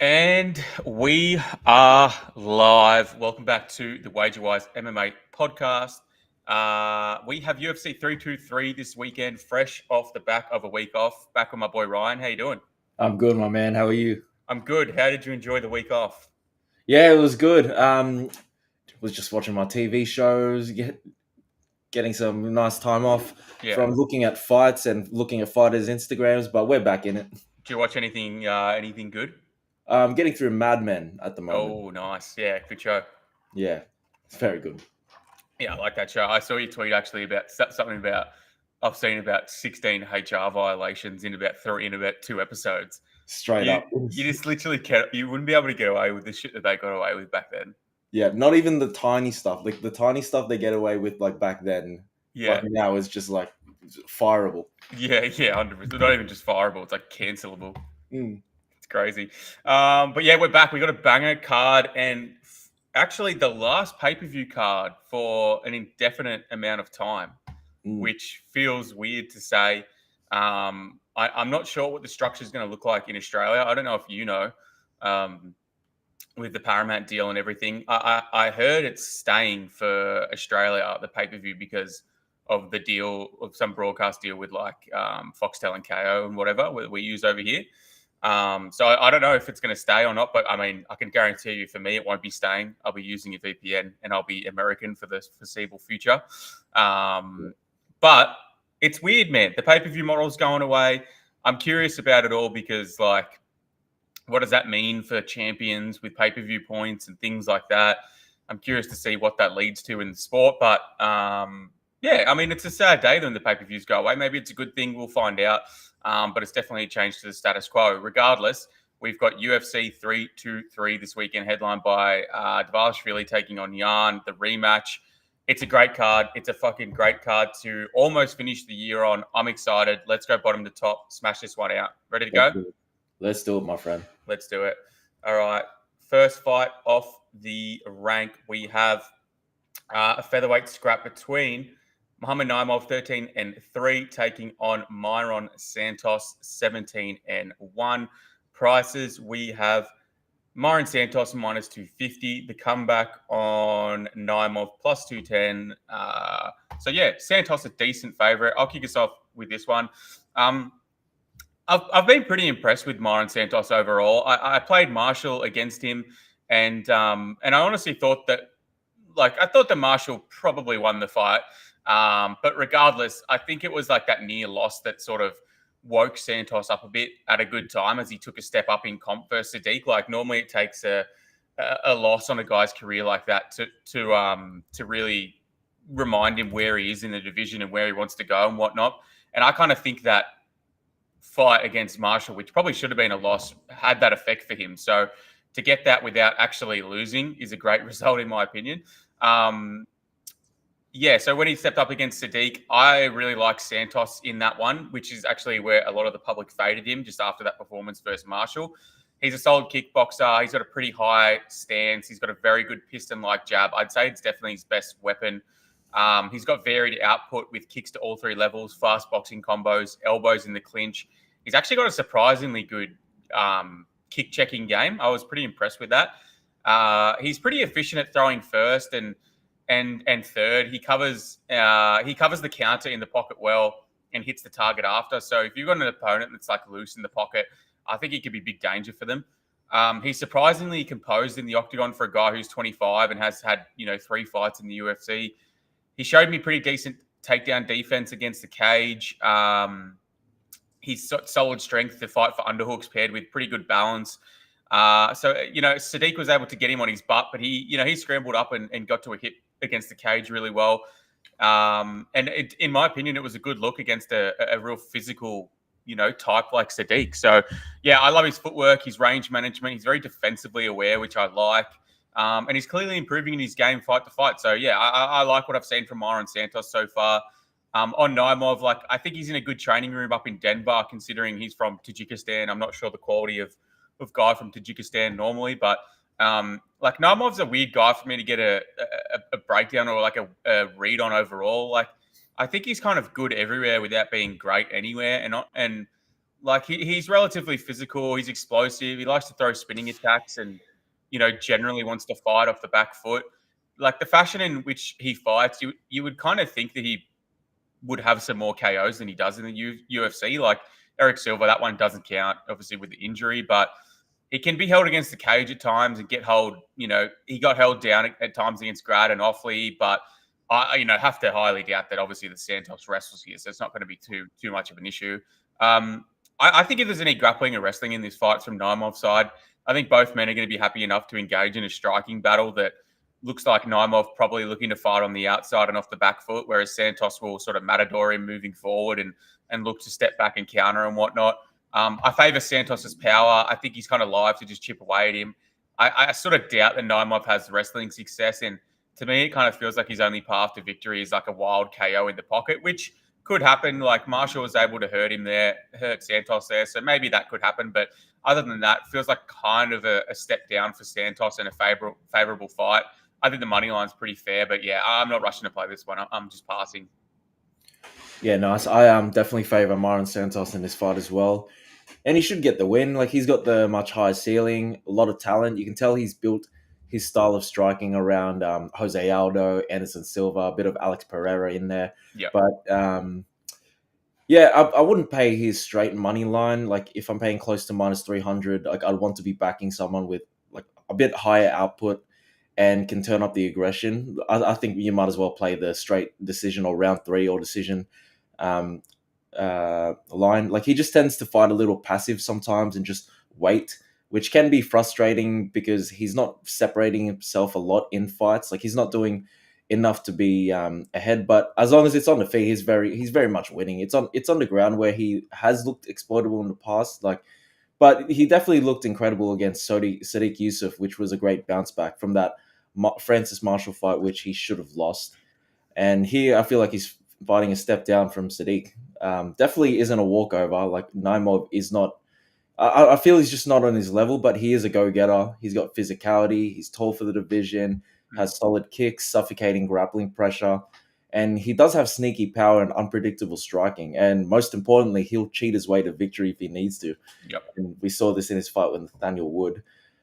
And we are live. Welcome back to the WagerWise MMA podcast. We have UFC 323 this weekend, fresh off the back of a week off. Back with my boy Ryan. How you doing? I'm good, my man. How are you? I'm good. How did you enjoy the week off? Yeah, it was good. Was just watching my TV shows, getting some nice time off Yeah. from looking at fights and looking at fighters' Instagrams. But we're back in it. Did you watch anything good? Getting through Mad Men at the moment. Oh, nice. Yeah, good show. Yeah, it's very good. Yeah, I like that show. I saw your tweet actually about something about I've seen about 16 HR violations in about 2 episodes. Straight You up. you just literally can't. You wouldn't be able to get away with the shit that they got away with back then. Yeah, not even the tiny stuff. Like the tiny stuff they get away with, like back then. Yeah, Like now is just like fireable. yeah, 100%. Not even just fireable; it's like cancelable. Mm. It's crazy. But yeah, we're back. We got a banger card, and actually the last pay-per-view card for an indefinite amount of time, which feels weird to say. I'm not sure what the structure is going to look like in Australia. I don't know if you know. With the Paramount deal and everything, I heard it's staying for Australia, the pay-per-view, because of the deal of some broadcast deal with like Foxtel and KO and whatever we use over here. So I don't know if it's going to stay or not, but I mean, I can guarantee you for me, it won't be staying. I'll be using a VPN and I'll be American for the foreseeable future. But it's weird, man. The pay-per-view model's going away. I'm curious about it all because like, what does that mean for champions with pay-per-view points and things like that? I'm curious to see what that leads to in the sport. But yeah, I mean, it's a sad day when the pay-per-views go away. Maybe it's a good thing. We'll find out. But it's definitely a change to the status quo. Regardless, we've got UFC 323 this weekend, headlined by Dvalishvili taking on Yan, the rematch. It's a great card. It's a fucking great card to almost finish the year on. I'm excited. Let's go bottom to top. Smash this one out. Ready to go? Let's do it, my friend. Let's do it. All right. First fight off the rank, we have a featherweight scrap between Muhammad Naimov, 13-3, taking on Myron Santos, 17-1. Prices, we have Myron Santos minus 250. The comeback on Naimov plus 210. So yeah, Santos a decent favorite. I'll kick us off with this one. I've been pretty impressed with Myron Santos overall. I played Marshall against him, and I honestly thought that, I thought that Marshall probably won the fight. But regardless, I think it was like that near loss that sort of woke Santos up a bit at a good time as he took a step up in comp versus Sadiq. Like normally it takes a loss on a guy's career like that to really remind him where he is in the division and where he wants to go and whatnot. And I kind of think that fight against Marshall, which probably should have been a loss, had that effect for him. So to get that without actually losing is a great result, in my opinion. Yeah, so when he stepped up against Sadiq, I really like Santos in that one, which is actually where a lot of the public faded him just after that performance versus Marshall. He's a solid kickboxer. He's got a pretty high stance. He's got a very good piston-like jab. I'd say it's definitely his best weapon. He's got varied output with kicks to all three levels, fast boxing combos, elbows in the clinch. He's actually got a surprisingly good kick-checking game. I was pretty impressed with that. He's pretty efficient at throwing first and third. He covers the counter in the pocket well and hits the target after. So if you've got an opponent that's like loose in the pocket, I think he could be big danger for them. He's surprisingly composed in the octagon for a guy who's 25 and has had 3 fights in the UFC. He showed me pretty decent takedown defense against the cage. He's solid strength to fight for underhooks paired with pretty good balance. So Sadiq was able to get him on his butt, but he scrambled up and got to a hit against the cage really well. In my opinion, it was a good look against a real physical, type like Sadiq. So yeah, I love his footwork, his range management. He's very defensively aware, which I like. And he's clearly improving in his game fight to fight. So yeah, I like what I've seen from Myron Santos so far. On Naimov, I think he's in a good training room up in Denver, considering he's from Tajikistan. I'm not sure the quality of guy from Tajikistan normally, but Naimov's a weird guy for me to get a breakdown or a read on overall. I think he's kind of good everywhere without being great anywhere. And Like he's relatively physical. He's explosive. He likes to throw spinning attacks, and generally wants to fight off the back foot. Like the fashion in which he fights, you would kind of think that he would have some more KOs than he does in the UFC. Like Eric Silva, that one doesn't count, obviously with the injury, but he can be held against the cage at times and get held. He got held down at times against Grad and Offley, but I have to highly doubt that. Obviously, the Santos wrestles here, so it's not going to be too much of an issue. I think if there's any grappling or wrestling in this fight from Naimov's side, I think both men are going to be happy enough to engage in a striking battle that looks like Naimov probably looking to fight on the outside and off the back foot, whereas Santos will sort of matador him moving forward and look to step back and counter and whatnot. I favour Santos's power. I think he's kind of live to just chip away at him. I sort of doubt that Naimov has wrestling success, and to me, it kind of feels like his only path to victory is like a wild KO in the pocket, which could happen. Like Marshall was able to hurt Santos there, so maybe that could happen. But other than that, it feels like kind of a step down for Santos and a favourable fight. I think the money line's pretty fair, but yeah, I'm not rushing to play this one. I'm just passing. Yeah, nice. I definitely favour Myron Santos in this fight as well. And he should get the win. Like, he's got the much higher ceiling, a lot of talent. You can tell he's built his style of striking around Jose Aldo, Anderson Silva, a bit of Alex Pereira in there. Yeah. But, I wouldn't pay his straight money line. Like, if I'm paying close to minus 300, like, I'd want to be backing someone with, like, a bit higher output and can turn up the aggression. I think you might as well play the straight decision or round 3 or decision line. Like, he just tends to fight a little passive sometimes and just wait, which can be frustrating because he's not separating himself a lot in fights. Like, he's not doing enough to be ahead, but as long as it's on the feet, he's very much winning. It's on the ground where he has looked exploitable in the past, but he definitely looked incredible against Sadiq Yusuff, which was a great bounce back from that Francis Marshall fight, which he should have lost. And here, I feel like he's fighting a step down from Sadiq. Definitely isn't a walkover. Like, Naimov is not. I feel he's just not on his level, but he is a go-getter. He's got physicality. He's tall for the division, has solid kicks, suffocating grappling pressure, and he does have sneaky power and unpredictable striking. And most importantly, he'll cheat his way to victory if he needs to. Yep. And we saw this in his fight with Nathaniel Wood.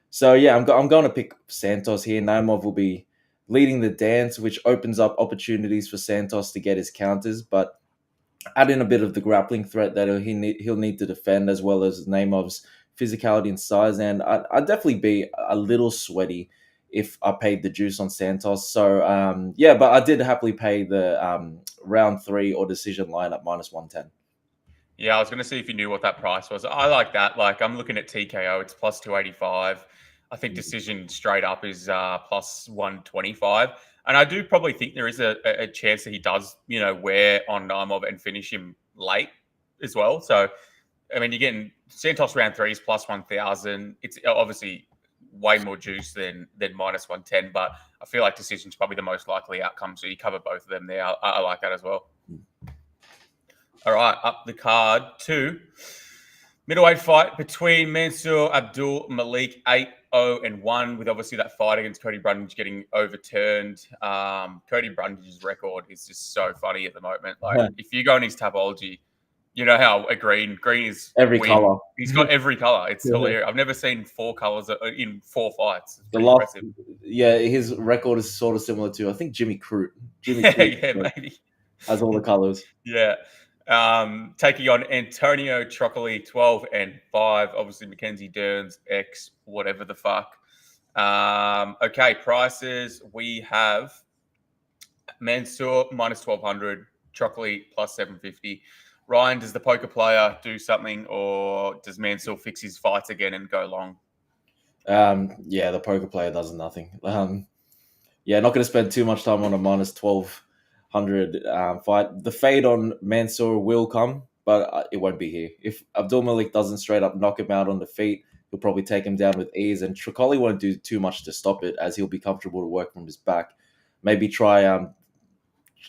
So yeah, I'm going to pick Santos here. Naimov will be leading the dance, which opens up opportunities for Santos to get his counters, but add in a bit of the grappling threat that he'll need to defend, as well as Naimov's physicality and size. And I'd definitely be a little sweaty if I paid the juice on Santos. So but I did happily pay the round 3 or decision line at minus 110. Yeah, I was going to see if you knew what that price was. I like that. Like, I'm looking at TKO, it's plus 285. I think decision straight up is plus 125. And I do probably think there is a chance that he does, wear on Naimov and finish him late as well. So, I mean, you're getting Santos round 3 is plus 1,000. It's obviously way more juice than minus 110, but I feel like decision's probably the most likely outcome. So you cover both of them there. I like that as well. All right, up the card to middleweight fight between Mansour Abdul Malik 8-0-1, with obviously that fight against Cody Brundage getting overturned. Cody Brundage's record is just so funny at the moment. Like, if you go on his Tapology, you know how green is every color. He's got every color. It's hilarious. I've never seen 4 colors in 4 fights. It's pretty impressive. Yeah, his record is sort of similar to, I think, Jimmy Crute. Maybe has all the colors. Yeah. Taking on Antonio Trocoli, 12-5. Obviously, Mackenzie Dern's X, whatever the fuck. Okay, prices. We have Mansour minus 1,200, Trocoli plus 750. Ryan, does the poker player do something, or does Mansour fix his fights again and go long? The poker player does nothing. Not going to spend too much time on a minus 1,200 fight. The fade on Mansour will come, but it won't be here. If Abdul Malik doesn't straight up knock him out on the feet, he'll probably take him down with ease, and Trocoli won't do too much to stop it, as he'll be comfortable to work from his back. Maybe try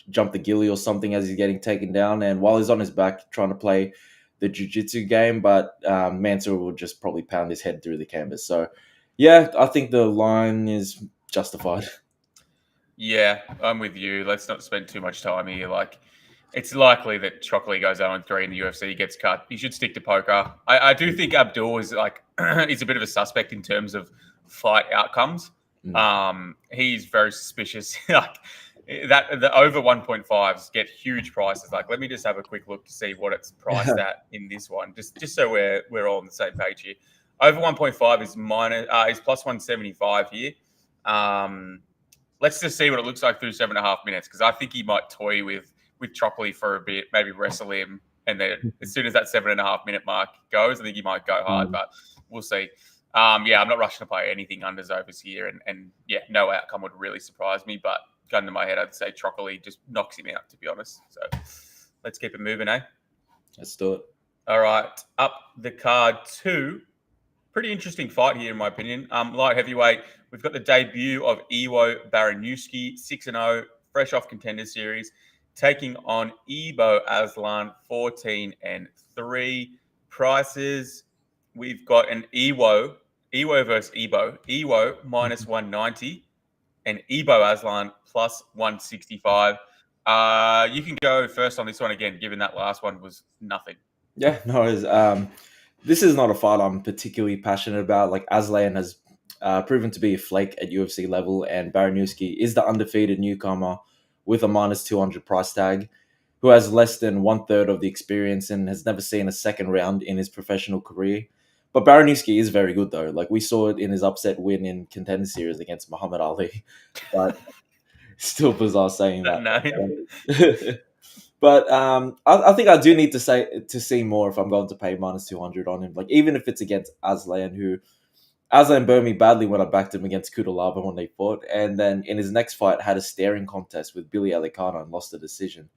jump the ghillie or something as he's getting taken down, and while he's on his back, trying to play the jiu-jitsu game, but Mansour will just probably pound his head through the canvas. So, yeah, I think the line is justified. Yeah, I'm with you. Let's not spend too much time here. Like, It's likely that Chocolate goes 0-3 in the UFC, he gets cut. He should stick to poker. I do think Abdul is is a bit of a suspect in terms of fight outcomes. He's very suspicious. That the over 1.5s get huge prices. Let me just have a quick look to see what it's priced at in this one, just so we're all on the same page here. Over 1.5 is plus 175 here. Let's just see what it looks like through 7.5 minutes, because I think he might toy with Chocolate for a bit, maybe wrestle him, and then as soon as that 7.5 minute mark goes, I think he might go hard, but we'll see. I'm not rushing to play anything unders overs here, and no outcome would really surprise me, but gun to my head, I'd say Chocolate just knocks him out, to be honest. So let's keep it moving, eh? Let's do it. All right, up the card two. Pretty interesting fight here, in my opinion. Light heavyweight, we've got the debut of Iwo Baranowski, 6-0, fresh off Contender Series, taking on Ibo Aslan, 14-3. Prices, we've got an Iwo versus Ibo. Iwo minus 190 and Ibo Aslan plus 165. You can go first on this one again, given that last one was nothing. Yeah, no worries. This is not a fight I'm particularly passionate about. Aslan has proven to be a flake at UFC level, and Baranowski is the undefeated newcomer with a minus 200 price tag, who has less than 1/3 of the experience and has never seen a second round in his professional career. But Baranowski is very good, though. We saw it in his upset win in Contender Series against Muhammad Ali. But still bizarre saying that. No. But I think I do need to see more if I'm going to pay minus 200 on him. Even if it's against Aslan, who Aslan burned me badly when I backed him against Kudalaba when they fought, and then in his next fight had a staring contest with Billy Alicano and lost the decision.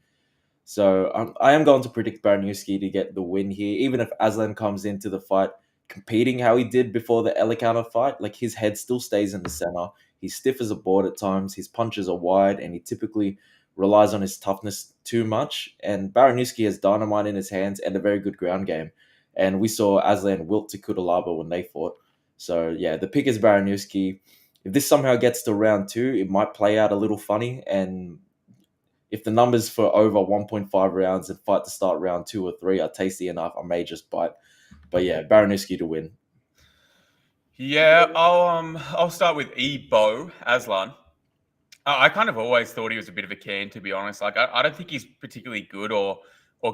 So I am going to predict Baranowski to get the win here, even if Aslan comes into the fight competing how he did before the Alicano fight. His head still stays in the center. He's stiff as a board at times. His punches are wide, and he typically relies on his toughness too much. And Baranowski has dynamite in his hands and a very good ground game. And we saw Aslan wilt to Kudalaba when they fought. So, yeah, the pick is Baranowski. If this somehow gets to round 2, it might play out a little funny. And if the numbers for over 1.5 rounds and fight to start round 2 or 3 are tasty enough, I may just bite. But, yeah, Baranowski to win. Yeah, I'll start with Ibo Aslan. I kind of always thought he was a bit of a can, to be honest. I don't think he's particularly good or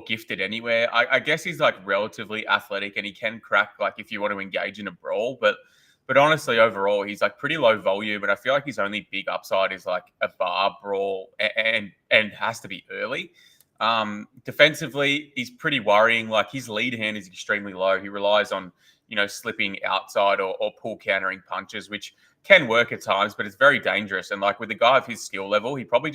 gifted anywhere. I guess he's relatively athletic and he can crack if you want to engage in a brawl. But honestly, overall, he's pretty low volume, and I feel like his only big upside is a bar brawl and has to be early. Defensively, he's pretty worrying. His lead hand is extremely low. He relies on slipping outside or pull countering punches, which can work at times, but it's very dangerous. And with a guy of his skill level, he probably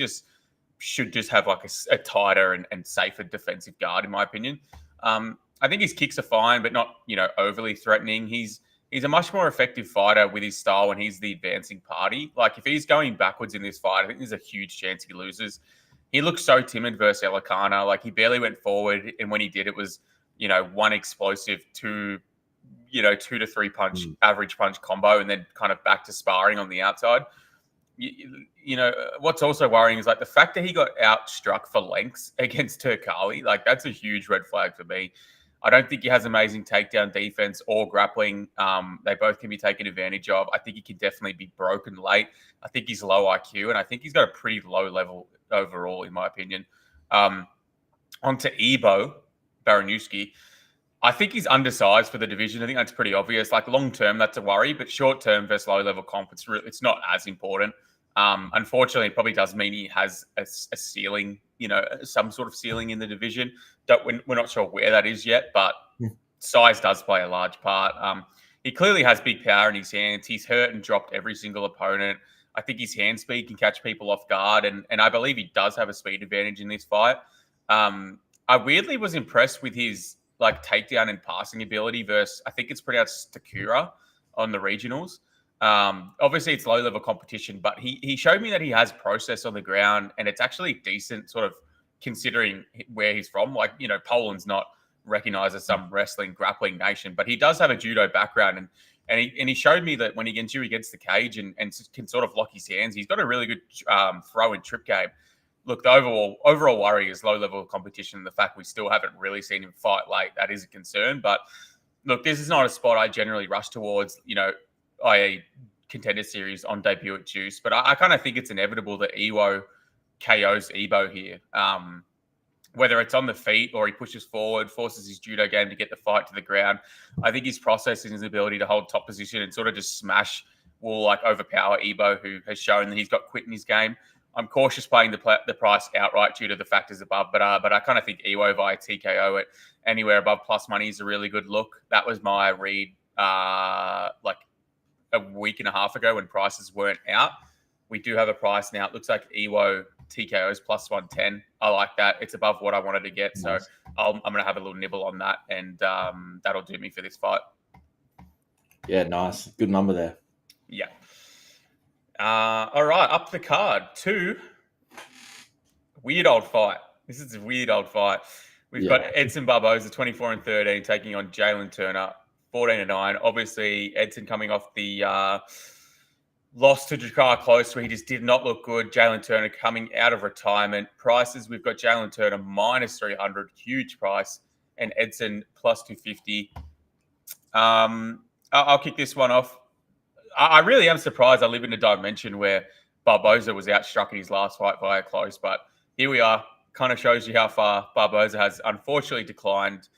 should have a tighter and safer defensive guard, in my opinion. I think his kicks are fine, but not overly threatening. He's a much more effective fighter with his style when he's the advancing party. If he's going backwards in this fight, I think there's a huge chance he loses. He looks so timid versus Alicana. He barely went forward, and when he did, it was one explosive, 2 to 3 punch average punch combo, and then kind of back to sparring on the outside. What's also worrying is the fact that he got outstruck for lengths against Turkali. That's a huge red flag for me. I don't think he has amazing takedown defense or grappling. They both can be taken advantage of. I think he can definitely be broken late. I think he's low IQ, and I think he's got a pretty low level overall, in my opinion. Onto Ibo Baranowski. I think he's undersized for the division. I think that's pretty obvious. Long term, that's a worry, but short term versus low level comp, it's not as important. Unfortunately, it probably does mean he has a ceiling, some sort of ceiling in the division. We're not sure where that is yet, but size does play a large part. He clearly has big power in his hands. He's hurt and dropped every single opponent. I think his hand speed can catch people off guard, and I believe he does have a speed advantage in this fight. I weirdly was impressed with his takedown and passing ability versus, I think it's pronounced Takura on the regionals. Obviously it's low level competition, but he showed me that he has process on the ground, and it's actually decent, sort of considering where he's from. Poland's not recognized as some wrestling grappling nation, but he does have a judo background, and he showed me that when he gets you against the cage and can sort of lock his hands, he's got a really good throw and trip game. look, the overall worry is low level of competition. The fact we still haven't really seen him fight late, that is a concern. But look, this is not a spot I generally rush towards, i.e. contender series on debut at Juice. But I kind of think it's inevitable that Iwo KOs Ebo here. Whether it's on the feet or he pushes forward, forces his judo game to get the fight to the ground. I think his process and his ability to hold top position and sort of just smash will overpower Ebo, who has shown that he's got quit in his game. I'm cautious playing the price outright due to the factors above, but I kind of think Iwo via TKO at anywhere above plus money is a really good look. That was my read a week and a half ago when prices weren't out. We do have a price now. It looks like Iwo TKOs plus 110. I like that. It's above what I wanted to get. Nice. So I'm going to have a little nibble on that, and that'll do me for this fight. Yeah, nice. Good number there. Yeah. All right, up the card. 2. Weird old fight. This is a weird old fight. We've got Edson Barboza, 24-13, taking on Jalen Turner, 14-9. Obviously, Edson coming off the loss to Jakar Close, where he just did not look good. Jalen Turner coming out of retirement. Prices, we've got Jalen Turner minus 300, huge price, and Edson plus 250. I'll kick this one off. I really am surprised I live in a dimension where Barboza was outstruck in his last fight via close, but here we are. Kind of shows you how far Barboza has unfortunately declined.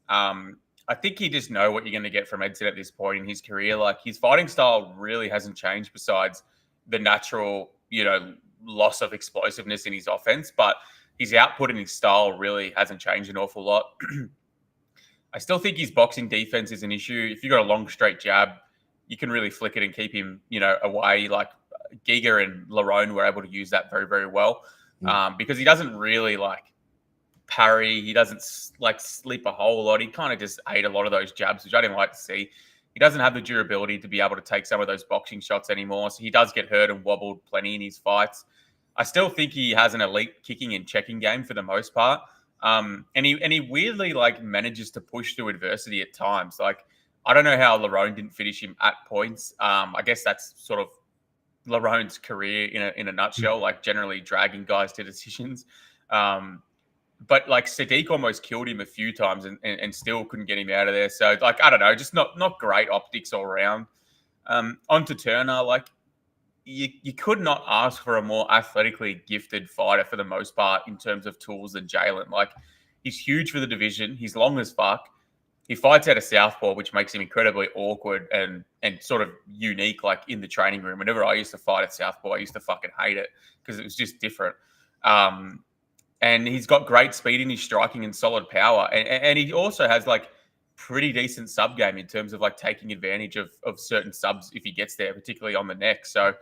I think you just know what you're going to get from Edson at this point in his career. Like, his fighting style really hasn't changed besides the natural, loss of explosiveness in his offense, but his output and his style really hasn't changed an awful lot. I still think his boxing defense is an issue. If you've got a long straight jab, you can really flick it and keep him, away. Like Giga and Lerone were able to use that very, very well because he doesn't really parry. He doesn't slip a whole lot. He kind of just ate a lot of those jabs, which I didn't like to see. He doesn't have the durability to be able to take some of those boxing shots anymore. So he does get hurt and wobbled plenty in his fights. I still think he has an elite kicking and checking game for the most part. And he weirdly manages to push through adversity at times. I don't know how Lerone didn't finish him at points. I guess that's sort of Lerone's career in a nutshell, generally dragging guys to decisions. But Sadiq almost killed him a few times and still couldn't get him out of there. So I don't know, just not great optics all around. On to Turner, you could not ask for a more athletically gifted fighter for the most part in terms of tools than Jalen. He's huge for the division. He's long as fuck. He fights out of southpaw, which makes him incredibly awkward and sort of unique, in the training room. Whenever I used to fight at southpaw, I used to fucking hate it because it was just different. And he's got great speed in his striking and solid power. And he also has pretty decent sub game in terms of taking advantage of certain subs if he gets there, particularly on the neck. So,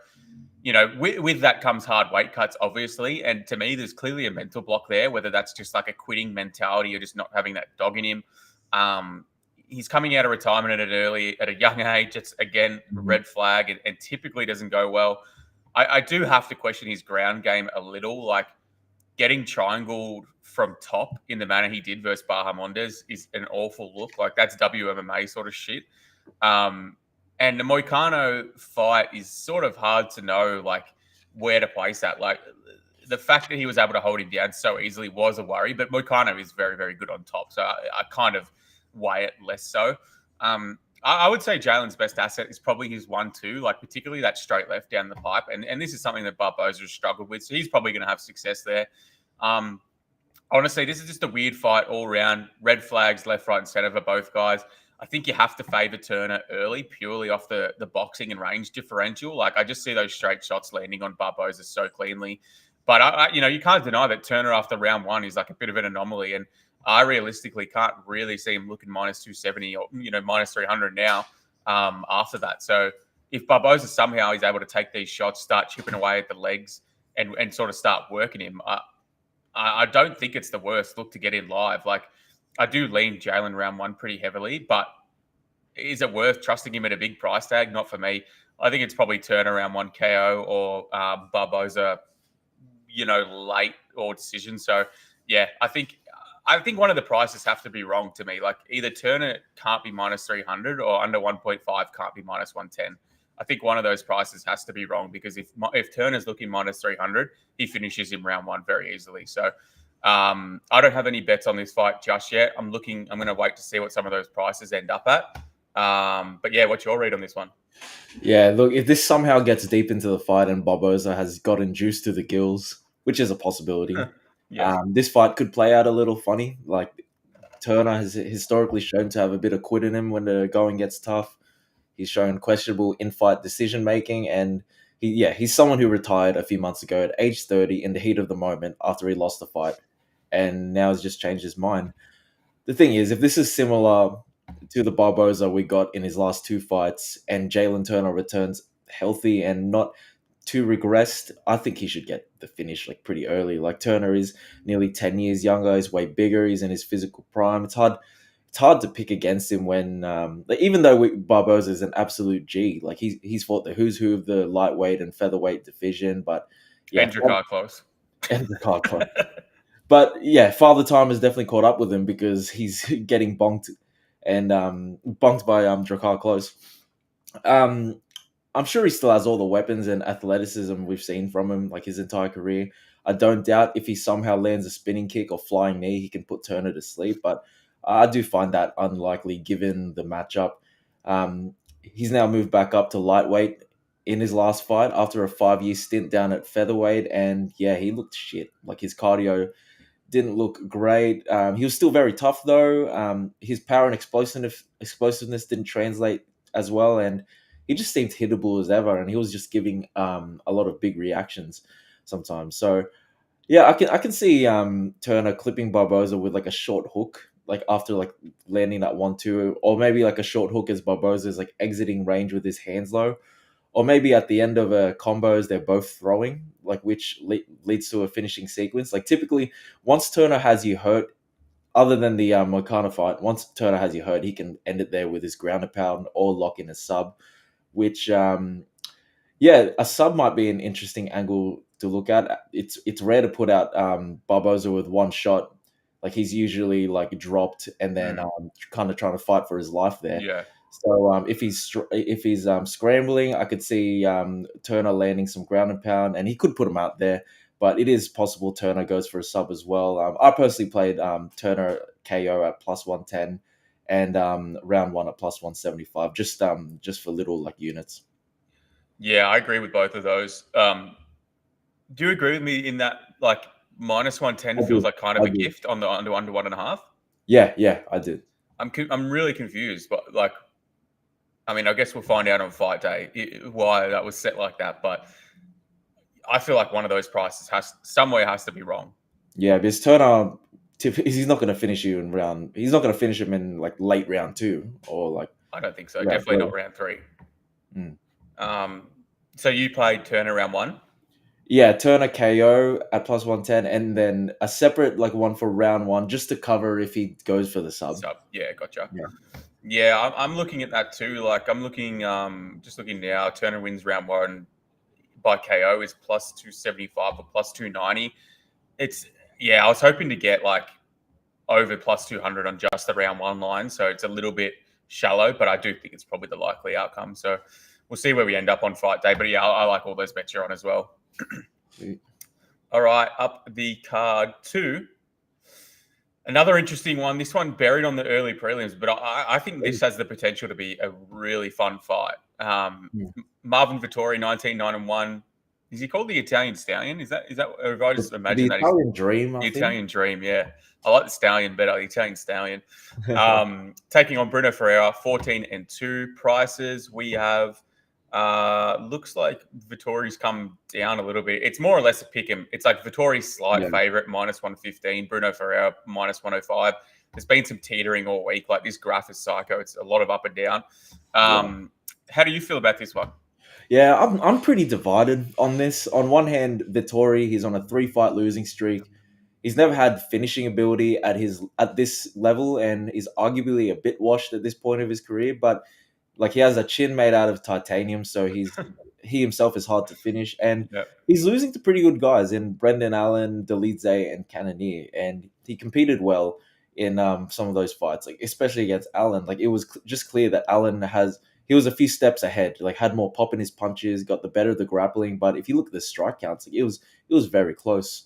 with that comes hard weight cuts, obviously. And to me, there's clearly a mental block there, whether that's just a quitting mentality or just not having that dog in him. He's coming out of retirement at a young age. It's again red flag and typically doesn't go well. I do have to question his ground game a little. Getting triangled from top in the manner he did versus Bahamondes is an awful look. That's WMMA sort of shit. And the Moicano fight is sort of hard to know where to place that. The fact that he was able to hold him down so easily was a worry, but Moicano is very, very good on top. So I kind of weigh it less so. I would say Jalen's best asset is probably his 1-2, particularly that straight left down the pipe. And this is something that Barboza has struggled with. So he's probably going to have success there. Honestly, this is just a weird fight all around. Red flags left, right, and center for both guys. I think you have to favor Turner early purely off the boxing and range differential. I just see those straight shots landing on Barboza so cleanly. But, you can't deny that Turner after round 1 is a bit of an anomaly. And I realistically can't really see him looking minus 270 or, minus 300 now after that. So if Barboza somehow is able to take these shots, start chipping away at the legs and sort of start working him, I don't think it's the worst look to get in live. I do lean Jalen round 1 pretty heavily, but is it worth trusting him at a big price tag? Not for me. I think it's probably Turner round 1 KO or Barboza, late or decision. So yeah, I think one of the prices have to be wrong to me. Either Turner can't be minus 300 or under 1.5 can't be minus 110. I think one of those prices has to be wrong, because if Turner's looking minus 300, he finishes in round one very easily. So I don't have any bets on this fight just yet. I'm going to wait to see what some of those prices end up at. But yeah, what's your read on this one? Yeah, look, if this somehow gets deep into the fight and Barboza has gotten juice to the gills, which is a possibility, Yeah. this fight could play out a little funny. Like, Turner has historically shown to have a bit of quit in him when the going gets tough. He's shown questionable in-fight decision making, and he's someone who retired a few months ago at age 30 in the heat of the moment after he lost the fight, and now has just changed his mind. The thing is, if this is similar to the Barboza we got in his last two fights, and Jalen Turner returns healthy and not too regressed, I think he should get the finish like pretty early. Like, Turner is nearly 10 years younger, he's way bigger, he's in his physical prime. It's hard to pick against him when, like, even though Barboza is an absolute G, like he's fought the who's who of the lightweight and featherweight division, but yeah, And Drakkar close. and the card close. But yeah, Father Time has definitely caught up with him because he's getting bonked and bonked by Drakkar Close. I'm sure he still has all the weapons and athleticism we've seen from him like his entire career. I don't doubt if he somehow lands a spinning kick or flying knee, he can put Turner to sleep. But I do find that unlikely given the matchup. He's now moved back up to lightweight in his last fight after a 5-year stint down at featherweight, and yeah, he looked shit. Like, his cardio didn't look great. He was still very tough though. His power and explosiveness didn't translate as well, and he just seemed hittable as ever. And he was just giving a lot of big reactions sometimes. So yeah, I can see Turner clipping Barboza with like a short hook, like after like landing that 1-2, or maybe like a short hook as Barboza is like exiting range with his hands low, or maybe at the end of a combo as they're both throwing, like, which leads to a finishing sequence. Like, typically, once Turner has you hurt, other than the Moicano fight, once Turner has you hurt, he can end it there with his ground and pound or lock in a sub, which yeah, a sub might be an interesting angle to look at. It's rare to put out Barboza with one shot. Like, he's usually like dropped and then kind of trying to fight for his life there. Yeah. So if he's scrambling, I could see Turner landing some ground and pound, and he could put him out there. But it is possible Turner goes for a sub as well. I personally played Turner KO at +110 and round one at +175, just for little like units. Yeah, I agree with both of those. Do you agree with me in that, like, -110 feels like kind of a gift on the under 1.5? Yeah, I did. I'm really confused, but like, I mean, I guess we'll find out on fight day why that was set like that. But I feel like one of those prices has to be wrong. Yeah, because Turner, he's not going to finish you in round. He's not going to finish him in like late round 2 or like. I don't think so. Definitely not round 3. So you played Turner round 1? Yeah, Turner KO at +110, and then a separate like one for round 1 just to cover if he goes for the sub. Yeah, gotcha. Yeah. Yeah, I'm looking at that too. Like, I'm looking, just looking now. Turner wins round 1 by KO is +275 or +290. I was hoping to get like over +200 on just the round 1 line, so it's a little bit shallow, but I do think it's probably the likely outcome. So we'll see where we end up on fight day. But yeah, I like all those bets you're on as well. All right, up the card to another interesting one. This one buried on the early prelims, but I think this has the potential to be a really fun fight. Marvin Vettori, 19-9-1. Is he called the Italian Stallion? Is that? Or if I just imagine the Italian Dream? The Italian Dream, yeah. I like the Stallion better. The Italian Stallion. Taking on Bruno Ferreira, 14-2 prices. We have. Looks like Vittori's come down a little bit. It's more or less a pick 'em. It's like Vittori's slight favorite, -115. Bruno Ferreira, -105. There's been some teetering all week. Like, this graph is psycho. It's a lot of up and down. How do you feel about this one? Yeah, I'm pretty divided on this. On one hand, Vettori, he's on a 3-fight losing streak. He's never had finishing ability at this level, and is arguably a bit washed at this point of his career. But like, he has a chin made out of titanium, so he himself is hard to finish, and he's losing to pretty good guys in Brendan Allen, Delize, and Cannonier, and he competed well in some of those fights, like especially against Allen. Like, it was just clear that Allen he was a few steps ahead, like had more pop in his punches, got the better of the grappling. But if you look at the strike counts, like, it was very close.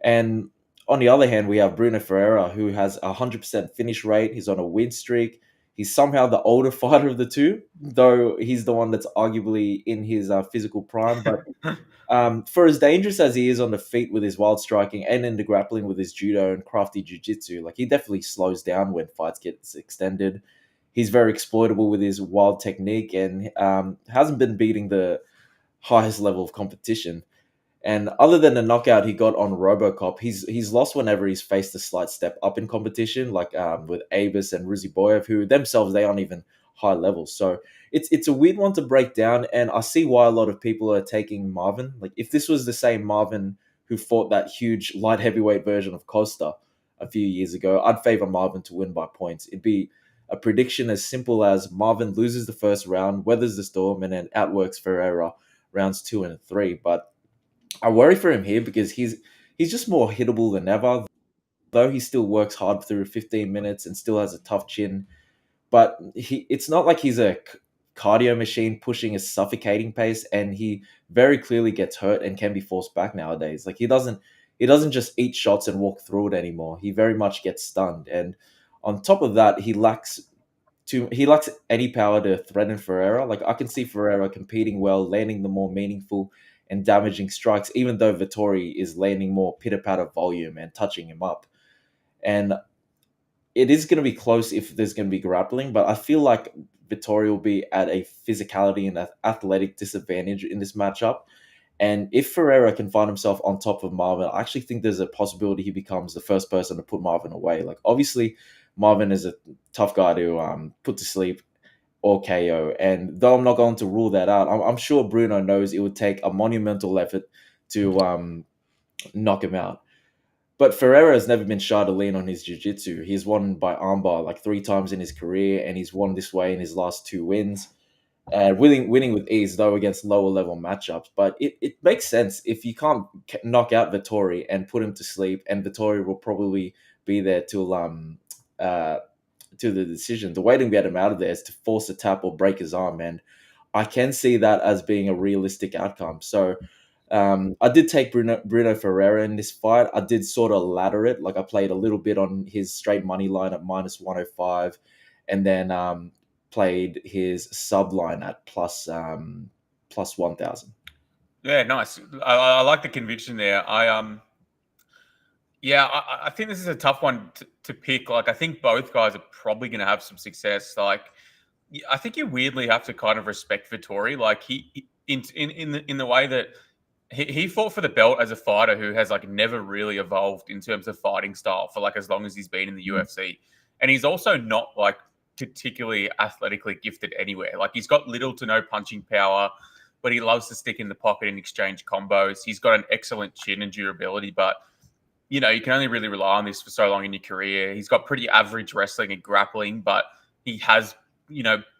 And on the other hand, we have Bruno Ferreira, who has a 100% finish rate. He's on a win streak. He's somehow the older fighter of the two, though he's the one that's arguably in his physical prime. But for as dangerous as he is on the feet with his wild striking and in the grappling with his judo and crafty jiu-jitsu, like he definitely slows down when fights get extended. He's very exploitable with his wild technique and hasn't been beating the highest level of competition. And other than the knockout he got on RoboCop, he's lost whenever he's faced a slight step up in competition, like with Abus and Ruziboyev, who themselves they aren't even high levels. So it's a weird one to break down, and I see why a lot of people are taking Marvin. Like if this was the same Marvin who fought that huge light heavyweight version of Costa a few years ago, I'd favor Marvin to win by points. It'd be a prediction as simple as Marvin loses the first round, weathers the storm, and then outworks Ferreira rounds 2 and 3. But I worry for him here because he's just more hittable than ever. Though he still works hard through 15 minutes and still has a tough chin, but it's not like he's a cardio machine pushing a suffocating pace, and he very clearly gets hurt and can be forced back nowadays. Like he doesn't just eat shots and walk through it anymore. He very much gets stunned, and on top of that, he lacks any power to threaten Ferreira. Like I can see Ferreira competing well, landing the more meaningful and damaging strikes, even though Vettori is landing more pitter patter volume and touching him up. And it is going to be close if there's going to be grappling, but I feel like Vettori will be at a physicality and athletic disadvantage in this matchup. And if Ferreira can find himself on top of Marvin, I actually think there's a possibility he becomes the first person to put Marvin away. Like obviously, Marvin is a tough guy to put to sleep or KO. And though I'm not going to rule that out, I'm sure Bruno knows it would take a monumental effort to knock him out. But Ferreira has never been shy to lean on his jiu-jitsu. He's won by armbar like 3 times in his career, and he's won this way in his last 2 wins. Winning with ease, though, against lower level matchups. But it makes sense if you can't knock out Vettori and put him to sleep, and Vettori will probably be there uh, to the decision. The way to get him out of there is to force a tap or break his arm, and I can see that as being a realistic outcome. So I did take Bruno Ferreira in this fight. I did sort of ladder it. Like I played a little bit on his straight money line at -105, and then played his sub line at plus 1,000. Yeah, nice. I like the conviction there. Yeah, I think this is a tough one to pick. Like, I think both guys are probably going to have some success. Like, I think you weirdly have to kind of respect Vettori. Like, in the way that he fought for the belt as a fighter who has like never really evolved in terms of fighting style for like as long as he's been in the UFC, and he's also not like particularly athletically gifted anywhere. Like, he's got little to no punching power, but he loves to stick in the pocket and exchange combos. He's got an excellent chin and durability, but you know, you can only really rely on this for so long in your career. He's got pretty average wrestling and grappling, but he has,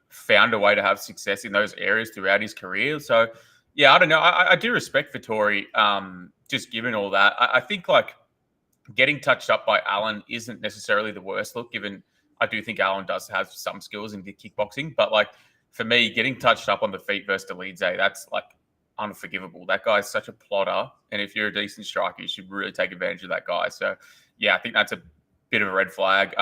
found a way to have success in those areas throughout his career. So, yeah, I don't know. I do respect Vettori, just given all that. I think, like, getting touched up by Allen isn't necessarily the worst look, given I do think Allen does have some skills in kickboxing. But, like, for me, getting touched up on the feet versus Delidze, that's, like, unforgivable. That guy's such a plotter, and if you're a decent striker, you should really take advantage of that guy. So, yeah, I think that's a bit of a red flag.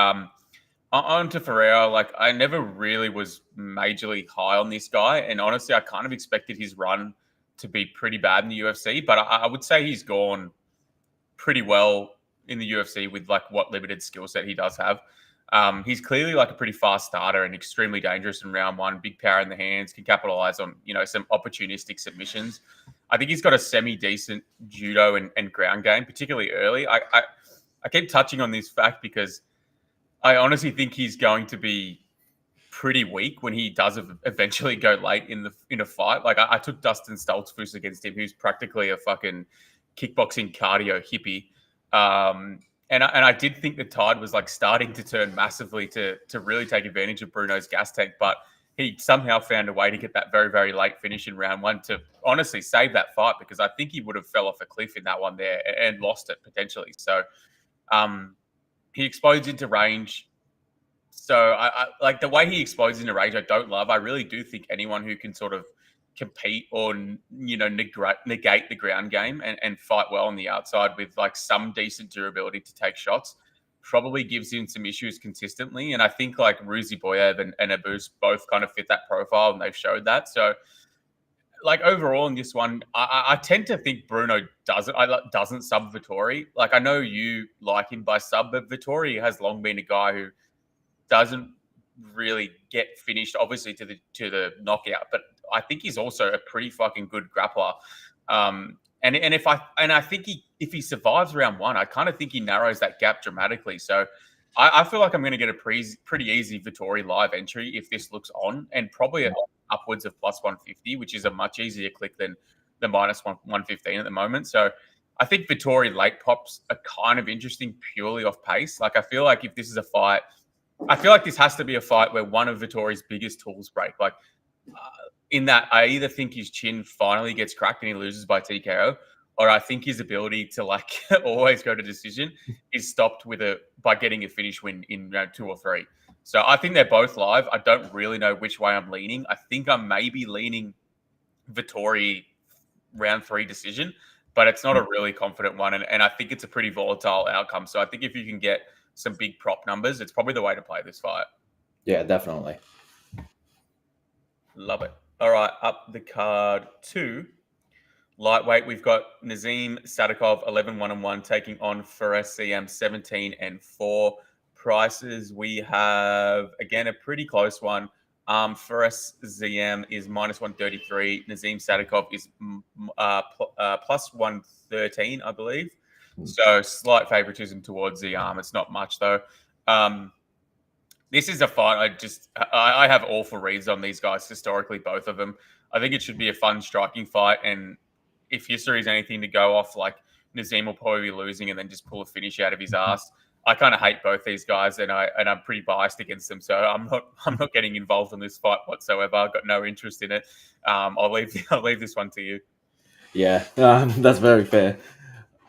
On to Ferreira, like, I never really was majorly high on this guy, and honestly, I kind of expected his run to be pretty bad in the UFC, but I would say he's gone pretty well in the UFC with like what limited skill set he does have. He's clearly like a pretty fast starter and extremely dangerous in round one. Big power in the hands, can capitalize on some opportunistic submissions. I think he's got a semi-decent judo and ground game, particularly early. I keep touching on this fact because I honestly think he's going to be pretty weak when he does eventually go late in a fight. Like I took Dustin Stoltzfus against him, who's practically a fucking kickboxing cardio hippie. And I did think the tide was like starting to turn massively to really take advantage of Bruno's gas tank, but he somehow found a way to get that very, very late finish in round one to honestly save that fight, because I think he would have fell off a cliff in that one there and lost it potentially. So he explodes into range, So I like the way he explodes into rage. I don't love. I really do think anyone who can sort of compete or negate the ground game and fight well on the outside with like some decent durability to take shots probably gives him some issues consistently. And I think like Ruzi Boyev and Abus both kind of fit that profile, and they've showed that. So like overall in this one, I tend to think Bruno doesn't sub Vittori. Like I know you like him by sub, but Vittori has long been a guy who doesn't really get finished, obviously to the knockout. But I think he's also a pretty fucking good grappler. And I think if he survives round one, I kind of think he narrows that gap dramatically. So I feel like I'm going to get a pretty easy Vittori live entry if this looks on, and probably upwards of plus 150, which is a much easier click than the minus 115 at the moment. So I think Vittori late pops are kind of interesting purely off pace. Like I feel like if this is a fight, I feel like this has to be a fight where one of Vittori's biggest tools break. Like in that, I either think his chin finally gets cracked and he loses by TKO, or I think his ability to like always go to decision is stopped by getting a finish win in round 2 or 3. So I think they're both live. I don't really know which way I'm leaning. I think I'm maybe leaning Vittori round 3 decision, but it's not a really confident one. And I think it's a pretty volatile outcome. So I think if you can get some big prop numbers, it's probably the way to play this fight. Yeah, definitely. Love it. All right, up the card to lightweight. We've got Nazim Sadikov 11-1-1 taking on Fares Ziam 17-4. Prices we have again a pretty close one. Fares Ziam is minus 133. Nazim Sadikov is plus 113, I believe. So slight favoritism towards Ziam. It's not much though. This is a fight. I have awful reads on these guys historically, both of them. I think it should be a fun striking fight, and if history is anything to go off, like Nazim will probably be losing and then just pull a finish out of his ass. I kind of hate both these guys, and I'm pretty biased against them, so I'm not getting involved in this fight whatsoever. I've got no interest in it. I'll leave this one to you. Yeah, that's very fair.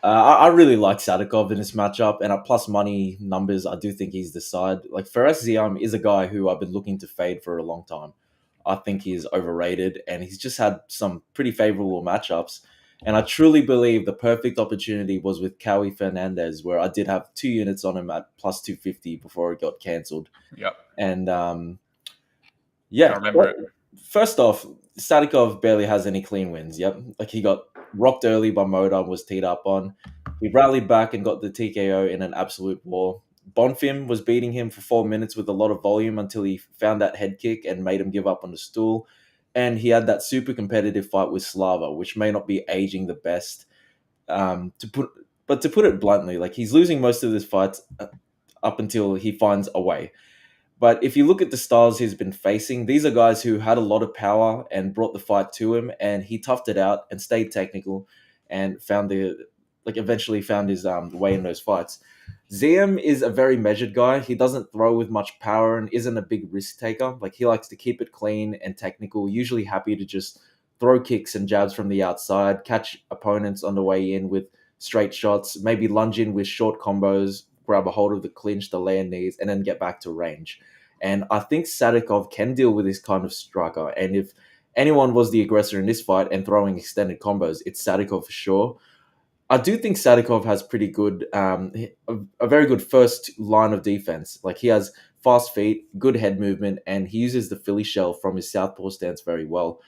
I really like Sadikov in this matchup, and at plus money numbers, I do think he's the side. Like Fares Ziam is a guy who I've been looking to fade for a long time. I think he's overrated, and he's just had some pretty favorable matchups. And I truly believe the perfect opportunity was with Cowie Fernandez, where I did have 2 units on him at plus 250 before it got cancelled. Yep. And yeah, I remember it. First off, Sadikov barely has any clean wins. Yep, like he got rocked early by Moda, was teed up on. He rallied back and got the TKO in an absolute war. Bonfim was beating him for 4 minutes with a lot of volume until he found that head kick and made him give up on the stool. And he had that super competitive fight with Slava, which may not be aging the best. To put it bluntly, like he's losing most of his fights up until he finds a way. But if you look at the styles he's been facing, these are guys who had a lot of power and brought the fight to him, and he toughed it out and stayed technical and eventually found his way in those fights. Ziam is a very measured guy. He doesn't throw with much power and isn't a big risk taker. Like he likes to keep it clean and technical, usually happy to just throw kicks and jabs from the outside, catch opponents on the way in with straight shots, maybe lunge in with short combos, grab a hold of the clinch, the layer knees, and then get back to range. And I think Sadikov can deal with this kind of striker. And if anyone was the aggressor in this fight and throwing extended combos, it's Sadikov for sure. I do think Sadikov has pretty good, a very good first line of defense. Like he has fast feet, good head movement, and he uses the Philly shell from his southpaw stance very well.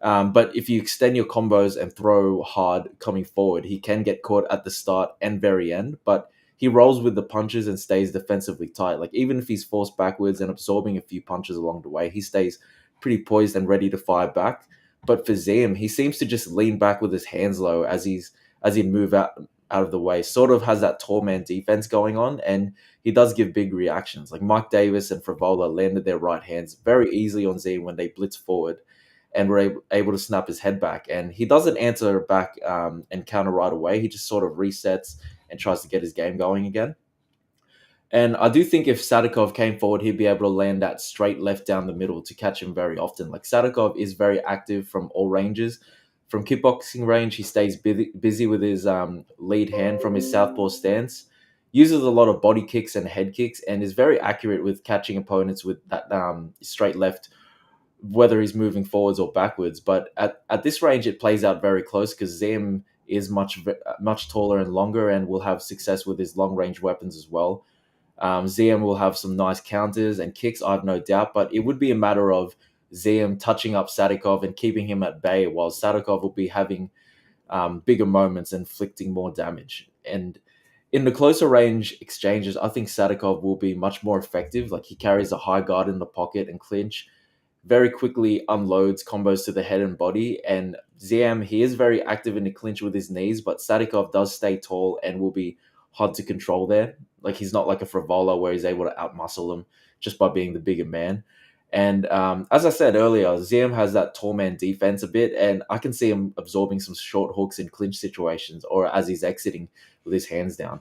But if you extend your combos and throw hard coming forward, he can get caught at the start and very end. But he rolls with the punches and stays defensively tight. Like even if he's forced backwards and absorbing a few punches along the way, he stays pretty poised and ready to fire back. But for Ziam, he seems to just lean back with his hands low as he move out of the way. Sort of has that tall man defense going on, and he does give big reactions. Like Mike Davis and Frivola landed their right hands very easily on Ziam when they blitz forward and were able to snap his head back. And he doesn't answer back and counter right away. He just sort of resets and tries to get his game going again. And I do think if Sadikov came forward, he'd be able to land that straight left down the middle to catch him very often. Like Sadikov is very active from all ranges. From kickboxing range, he stays busy with his lead hand from his southpaw stance. uses a lot of body kicks and head kicks, and is very accurate with catching opponents with that straight left, whether he's moving forwards or backwards. But at this range, it plays out very close because Zim is much taller and longer, and will have success with his long range weapons as well. ZM will have some nice counters and kicks, I have no doubt, but it would be a matter of ZM touching up Sadikov and keeping him at bay, while Sadikov will be having bigger moments and inflicting more damage. And in the closer range exchanges, I think Sadikov will be much more effective. Like, he carries a high guard in the pocket and clinch, very quickly unloads combos to the head and body. And ZM, he is very active in the clinch with his knees, but Sadikov does stay tall and will be hard to control there. Like, he's not like a Frivola where he's able to outmuscle him just by being the bigger man. And as I said earlier, ZM has that tall man defense a bit, and I can see him absorbing some short hooks in clinch situations or as he's exiting with his hands down.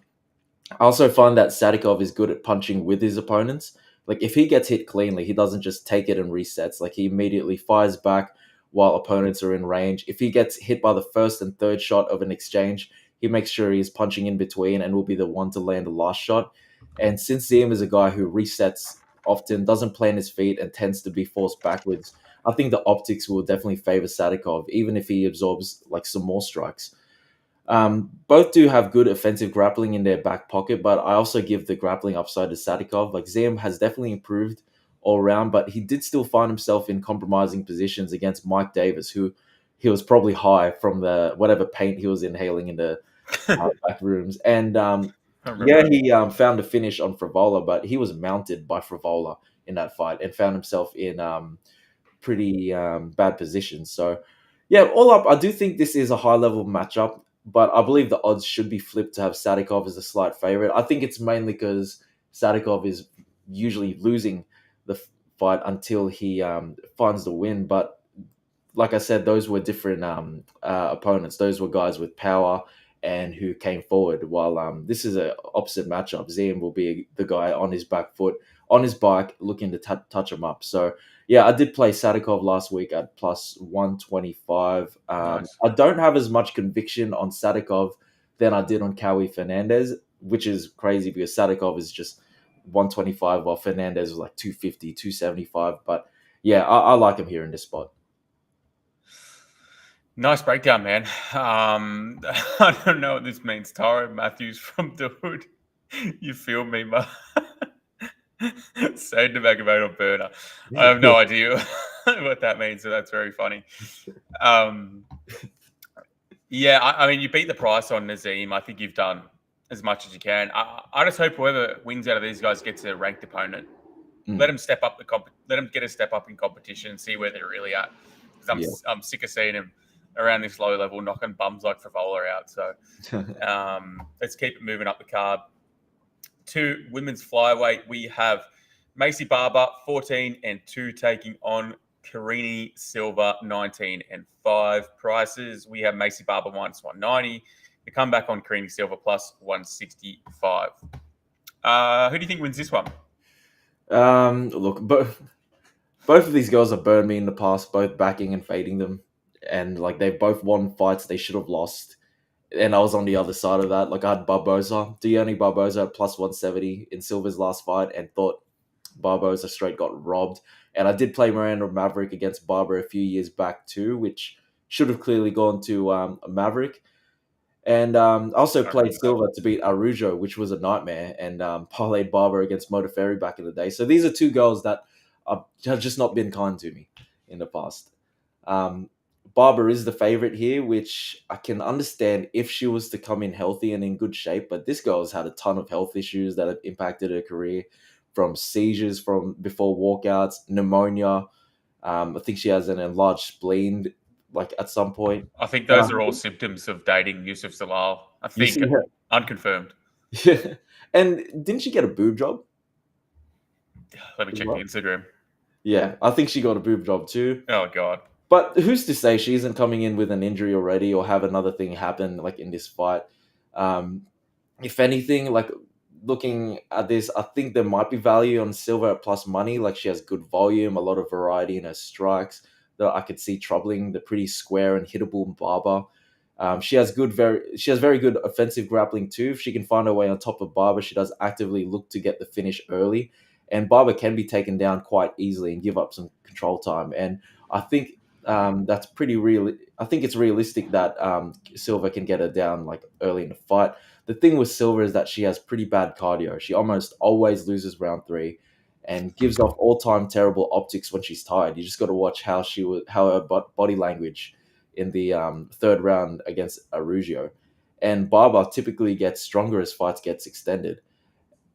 I also find that Sadikov is good at punching with his opponents. Like, if he gets hit cleanly, he doesn't just take it and resets. Like, he immediately fires back while opponents are in range. If he gets hit by the first and third shot of an exchange, he makes sure he's punching in between and will be the one to land the last shot. And since Ziem is a guy who resets often, doesn't plan his feet, and tends to be forced backwards, I think the optics will definitely favor Sadikov, even if he absorbs like some more strikes. Both do have good offensive grappling in their back pocket, but I also give the grappling upside to Sadikov. Like, Ziem has definitely improved all around, but he did still find himself in compromising positions against Mike Davis, who he was probably high from the whatever paint he was inhaling in the back rooms. And yeah, he found a finish on Frivola, but he was mounted by Frivola in that fight and found himself in pretty bad positions. So yeah, all up, I do think this is a high level matchup, but I believe the odds should be flipped to have Sadikov as a slight favorite. I think it's mainly because Sadikov is usually losing the fight until he finds the win. But like I said, those were different opponents. Those were guys with power and who came forward, while this is an opposite matchup. Ziem will be the guy on his back foot, on his bike, looking to touch him up. So yeah, I did play Sadikov last week at plus 125. Nice. I don't have as much conviction on Sadikov than I did on Cowie Fernandez, which is crazy because Sadikov is just 125 while Fernandez was like 250, 275. But yeah, I like him here in this spot. Nice breakdown, man. I don't know what this means. Taira Matthews from the Hood. You feel me, ma? Say Nurmagomedov on burner. I have no idea what that means, so that's very funny. Yeah, I mean, you beat the price on Nazim. I think you've done as much as you can. I just hope whoever wins out of these guys gets a ranked opponent. Let them step up let them get a step up in competition and see where they're really at. Because I'm sick of seeing them around this low level knocking bums like Frivola out. So let's keep it moving up the card. To women's flyweight, we have Macy Barber 14-2 taking on Karini Silva 19-5. Prices, we have Macy Barber minus 190. The comeback on Karini Silva plus 165. Who do you think wins this one? Look, both of these girls have burned me in the past, both backing and fading them. And like, they've both won fights they should have lost. And I was on the other side of that. Like, I had Dione Barboza at plus 170 in Silva's last fight and thought Barboza straight got robbed. And I did play Miranda Maverick against Barber a few years back too, which should have clearly gone to Maverick. And also played Silva to beat Arujo, which was a nightmare, and parlayed Barber against Modafferi back in the day. So these are two girls that have just not been kind to me in the past. Barber is the favorite here, which I can understand if she was to come in healthy and in good shape. But this girl has had a ton of health issues that have impacted her career, from seizures from before walkouts, pneumonia. I think she has an enlarged spleen, like at some point. I think those are all symptoms of dating Yusuf Zalal. I think unconfirmed. Yeah. And didn't she get a boob job? Let me check the Instagram. Yeah, I think she got a boob job too. Oh, God. But who's to say she isn't coming in with an injury already or have another thing happen like in this fight? If anything, like looking at this, I think there might be value on Silva at plus money. Like, she has good volume, a lot of variety in her strikes that I could see troubling the pretty square and hittable Barber. She has very good offensive grappling too. If she can find her way on top of Barber, she does actively look to get the finish early, and Barber can be taken down quite easily and give up some control time. And I think that's pretty real. I think it's realistic that Silva can get her down like early in the fight. The thing with Silva is that she has pretty bad cardio. She almost always loses round 3, and gives off all-time terrible optics when she's tired. You just got to watch how her body language in the third round against Arugio. And Barber typically gets stronger as fights gets extended.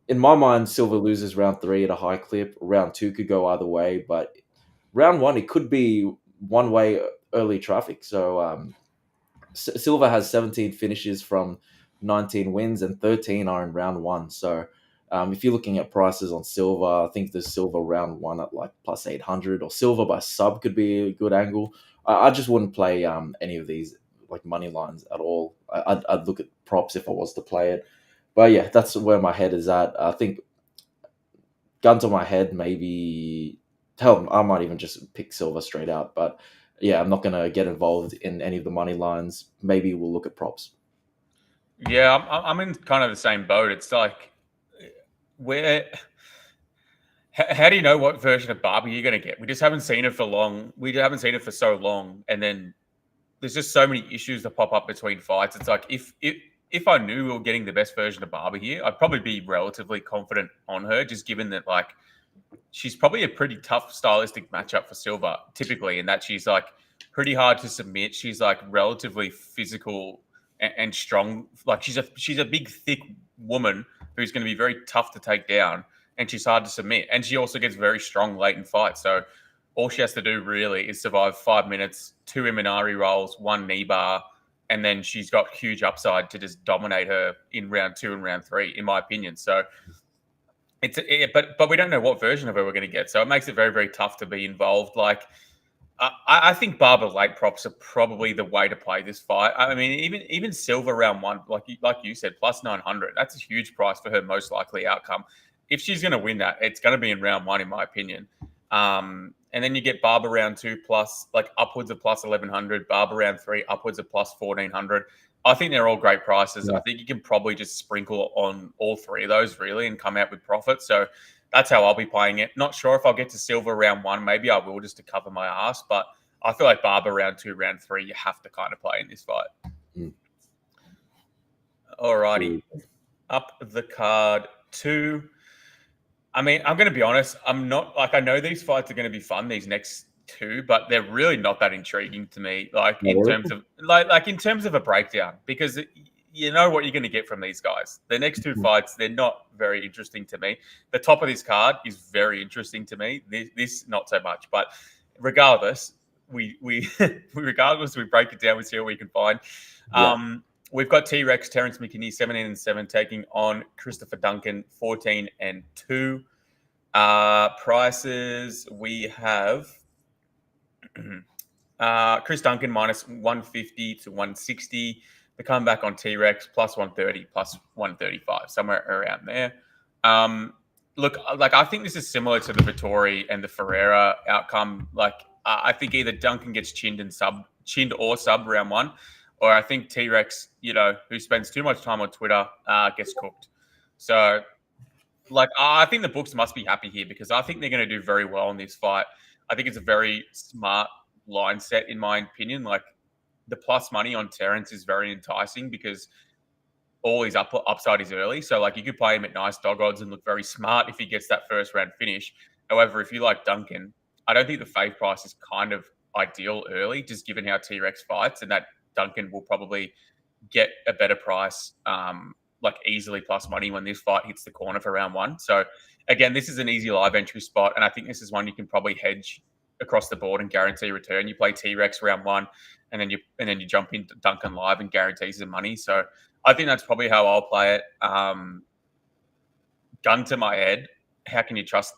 In my mind, Silva loses round 3 at a high clip. Round 2 could go either way, but round 1 it could be one-way early traffic. So Silva has 17 finishes from 19 wins, and 13 are in round 1. So if you're looking at prices on Silva, I think the Silva round 1 at like plus 800, or Silva by sub could be a good angle. I just wouldn't play any of these like money lines at all. I'd look at props if I was to play it. But yeah, that's where my head is at. I think gun to my head, maybe hell, I might even just pick Silva straight out. But yeah, I'm not gonna get involved in any of the money lines. Maybe we'll look at props. Yeah, I'm in kind of the same boat. It's like, where, how do you know what version of Barbie you're going to get? We just haven't seen it for long. We haven't seen it for so long, and then there's just so many issues that pop up between fights. It's like, if I knew we were getting the best version of Barbie here, I'd probably be relatively confident on her, just given that like she's probably a pretty tough stylistic matchup for Silva typically, in that she's like pretty hard to submit. She's like relatively physical and strong. Like she's a big, thick woman who's going to be very tough to take down, and she's hard to submit. And she also gets very strong late in fights. So all she has to do really is survive 5 minutes, 2 Imanari rolls, 1 knee bar, and then she's got huge upside to just dominate her in round 2 and round 3, in my opinion. So but we don't know what version of her we're going to get. So it makes it very, very tough to be involved. Like, I think Barber late props are probably the way to play this fight. I mean, even Silva round 1, like you said, plus 900. That's a huge price for her most likely outcome. If she's going to win that, it's going to be in round 1, in my opinion. And then you get Barber round 2 plus like upwards of plus 1100. Barber round 3 upwards of plus 1400. I think they're all great prices. Yeah. I think you can probably just sprinkle on all 3 of those really and come out with profit. So that's how I'll be playing it. Not sure if I'll get to Silva round 1. Maybe I will, just to cover my ass. But I feel like Barber round 2, round 3, you have to kind of play in this fight. Alrighty. Up the card 2. I mean, I'm going to be honest. I'm not like, I know these fights are going to be fun, these next 2, but they're really not that intriguing to me. Like in terms of like in terms of a breakdown, because you know what you're going to get from these guys. The next 2 fights, they're not very interesting to me. The top of this card is very interesting to me. This not so much. But regardless, we regardless, we break it down. We see what we can find. Yeah. We've got T-Rex, Terrence McKinney, 17-7, taking on Christopher Duncan, 14-2. Prices, we have Chris Duncan minus 150 to 160. The comeback on T-Rex plus 130, plus 135, somewhere around there. Look, like I think this is similar to the Vittori and the Ferreira outcome. Like I think either Duncan gets chinned or sub round 1, or I think T-Rex, who spends too much time on Twitter, gets cooked. So, like, I think the books must be happy here, because I think they're going to do very well in this fight. I think it's a very smart line set, in my opinion. Like, the plus money on Terrence is very enticing because all his upside is early. So, like, you could play him at nice dog odds and look very smart if he gets that first round finish. However, if you like Duncan, I don't think the fave price is kind of ideal early, just given how T-Rex fights, and that Duncan will probably get a better price, like easily plus money when this fight hits the corner for round 1. So again, this is an easy live entry spot, and I think this is one you can probably hedge across the board and guarantee return. You play T-Rex round 1, and then you jump into Duncan live and guarantee some money. So I think that's probably how I'll play it. Gun to my head, how can you trust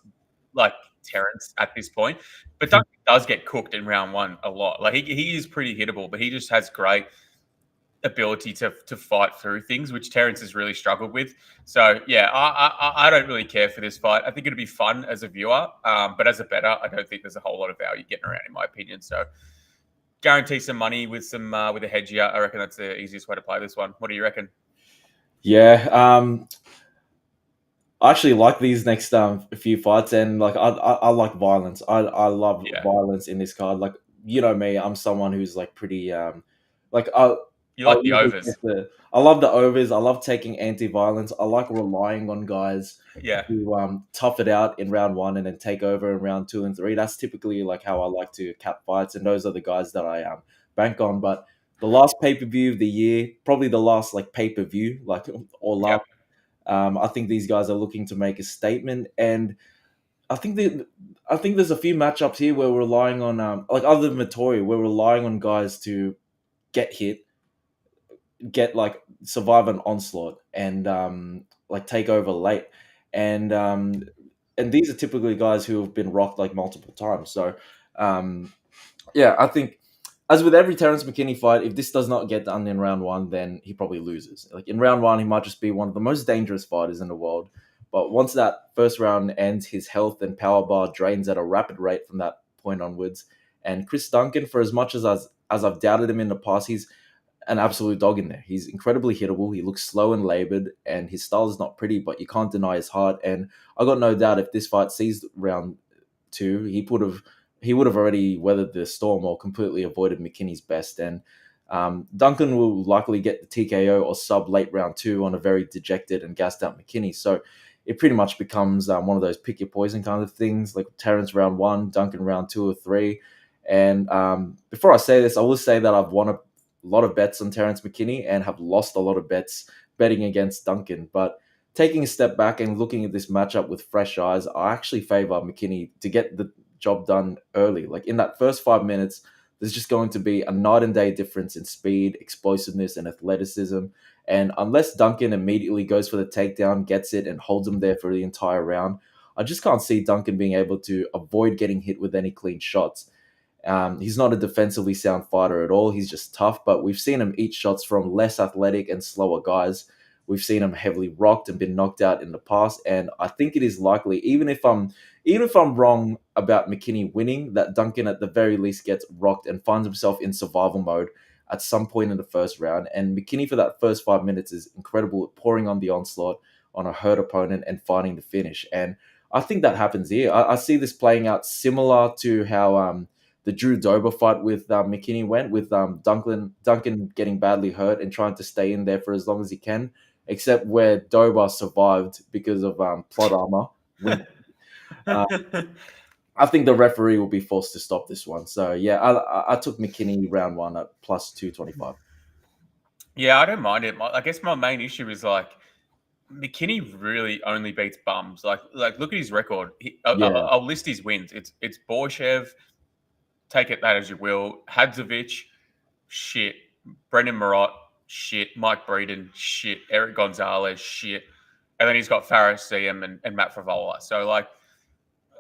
like Terrence at this point? But Duncan does get cooked in round 1 a lot. Like he is pretty hittable, but he just has great ability to fight through things, which Terrence has really struggled with. So yeah, I don't really care for this fight. I think it'd be fun as a viewer, but as a bettor, I don't think there's a whole lot of value getting around, in my opinion. So guarantee some money with a hedge here. I reckon that's the easiest way to play this one. What do you reckon? Yeah, I actually like these next few fights, and like I like violence. I love Yeah. violence in this card. Like you know me, I'm someone who's like pretty like I You I like the usually overs. get I love the overs. I love taking anti-violence. I like relying on guys Yeah. to tough it out in round one and then take over in round two and three. That's typically like how I like to cap fights, and those are the guys that I bank on. But the last pay-per-view of the year, probably the last like pay-per-view, like or last. Yep. I think these guys are looking to make a statement, and I think I think there's a few matchups here where we're relying on like other than Vittori, we're relying on guys to get hit, get like survive an onslaught, and like take over late, and um, and these are typically guys who have been rocked like multiple times. So um, yeah, I think as with every Terrence McKinney fight, if this does not get done in round one, then he probably loses. Like in round one, he might just be one of the most dangerous fighters in the world. But once that first round ends, his health and power bar drains at a rapid rate from that point onwards. And Chris Duncan, for as much as I've doubted him in the past, he's an absolute dog in there. He's incredibly hittable. He looks slow and labored, and his style is not pretty, but you can't deny his heart. And I got no doubt if this fight sees round two, he would have already weathered the storm or completely avoided McKinney's best. And Duncan will likely get the TKO or sub late round two on a very dejected and gassed out McKinney. So it pretty much becomes one of those pick your poison kind of things, like Terrence round one, Duncan round two or three. And before I say this, I will say that I've won a lot of bets on Terrence McKinney and have lost a lot of bets betting against Duncan. But taking a step back and looking at this matchup with fresh eyes, I actually favor McKinney to get the job done early. Like in that first 5 minutes, there's just going to be a night and day difference in speed, explosiveness, and athleticism. And unless Duncan immediately goes for the takedown, gets it, and holds him there for the entire round, I just can't see Duncan being able to avoid getting hit with any clean shots. He's not a defensively sound fighter at all. He's just tough, but we've seen him eat shots from less athletic and slower guys. We've seen him heavily rocked and been knocked out in the past, and I think it is likely, even if I'm wrong about McKinney winning, that Duncan at the very least gets rocked and finds himself in survival mode at some point in the first round. And McKinney for that first 5 minutes is incredible at pouring on the onslaught on a hurt opponent and fighting the finish. And I think that happens here. I see this playing out similar to how the Drew Dober fight with McKinney went, with Duncan getting badly hurt and trying to stay in there for as long as he can, except where Dober survived because of plot armor. Uh, I think the referee will be forced to stop this one. So yeah, I took McKinney round one at plus 225. Yeah, I don't mind it. I guess my main issue is like McKinney really only beats bums. Like look at his record. Yeah, I'll list his wins. It's Borshev. Take it that as you will. Hadzovic, shit. Brendan Marotte, shit. Mike Breeden, shit. Eric Gonzalez, shit. And then he's got Faris Siem and Matt Favola. So like,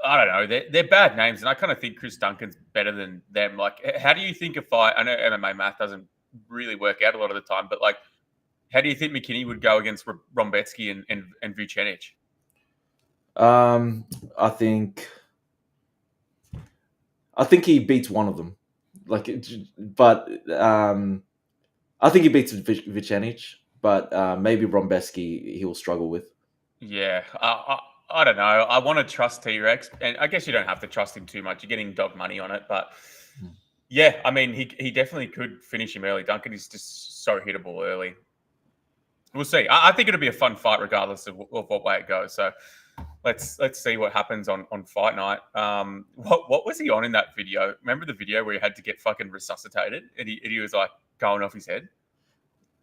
I don't know. They're bad names, and I kind of think Chris Duncan's better than them. Like, how do you think a fight? I know MMA math doesn't really work out a lot of the time, but like, how do you think McKinney would go against Rombetsky and Vucenic? um, I think I think he beats one of them. But I think he beats Vucenic, but maybe Rombeski he will struggle with. Yeah, I don't know. I want to trust T-Rex, and I guess you don't have to trust him too much. You're getting dog money on it, but yeah, I mean, he definitely could finish him early. Duncan is just so hittable early. We'll see. I think it'll be a fun fight regardless of what way it goes. So let's see what happens on fight night. What was he on in that video? Remember the video where he had to get fucking resuscitated and he was like going off his head?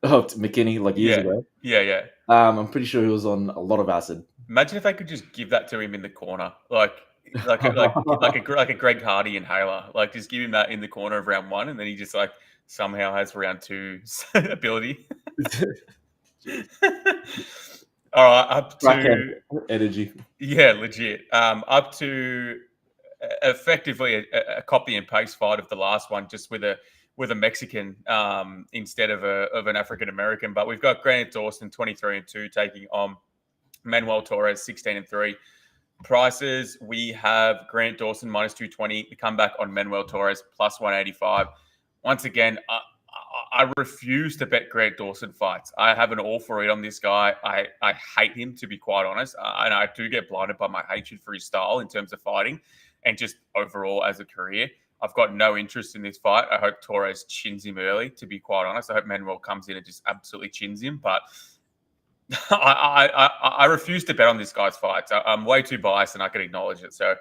Oh, to McKinney like years Yeah, ago. yeah. I'm pretty sure he was on a lot of acid. Imagine if they could just give that to him in the corner, like a Greg Hardy inhaler. Like just give him that in the corner of round one, and then he just like somehow has round two ability. All right, up to energy. yeah, legit. Up to effectively a copy and paste fight of the last one, just with a Mexican instead of an African American. But we've got Grant Dawson 23-2 taking on Manuel Torres 16-3. Prices, we have Grant Dawson minus 220. The comeback on Manuel Torres plus 185. once again, I refuse to bet Grant Dawson fights. I have an awful read on this guy. I hate him, to be quite honest. And I do get blinded by my hatred for his style in terms of fighting and just overall as a career. I've got no interest in this fight. I hope Torres chins him early, to be quite honest. I hope Manuel comes in and just absolutely chins him. But I refuse to bet on this guy's fights. I'm way too biased and I can acknowledge it. So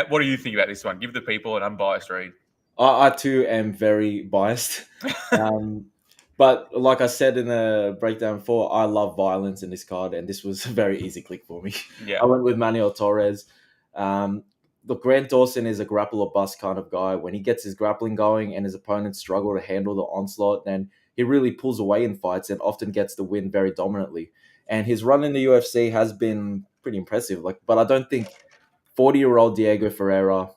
what do you think about this one? Give the people an unbiased read. I too am very biased. But like I said in the breakdown before, I love violence in this card, and this was a very easy click for me. Yeah. I went with Manuel Torres. Look, Grant Dawson is a grapple or bust kind of guy. When he gets his grappling going and his opponents struggle to handle the onslaught, then he really pulls away in fights and often gets the win very dominantly. And his run in the UFC has been pretty impressive. But I don't think 40-year-old Diego Ferreira,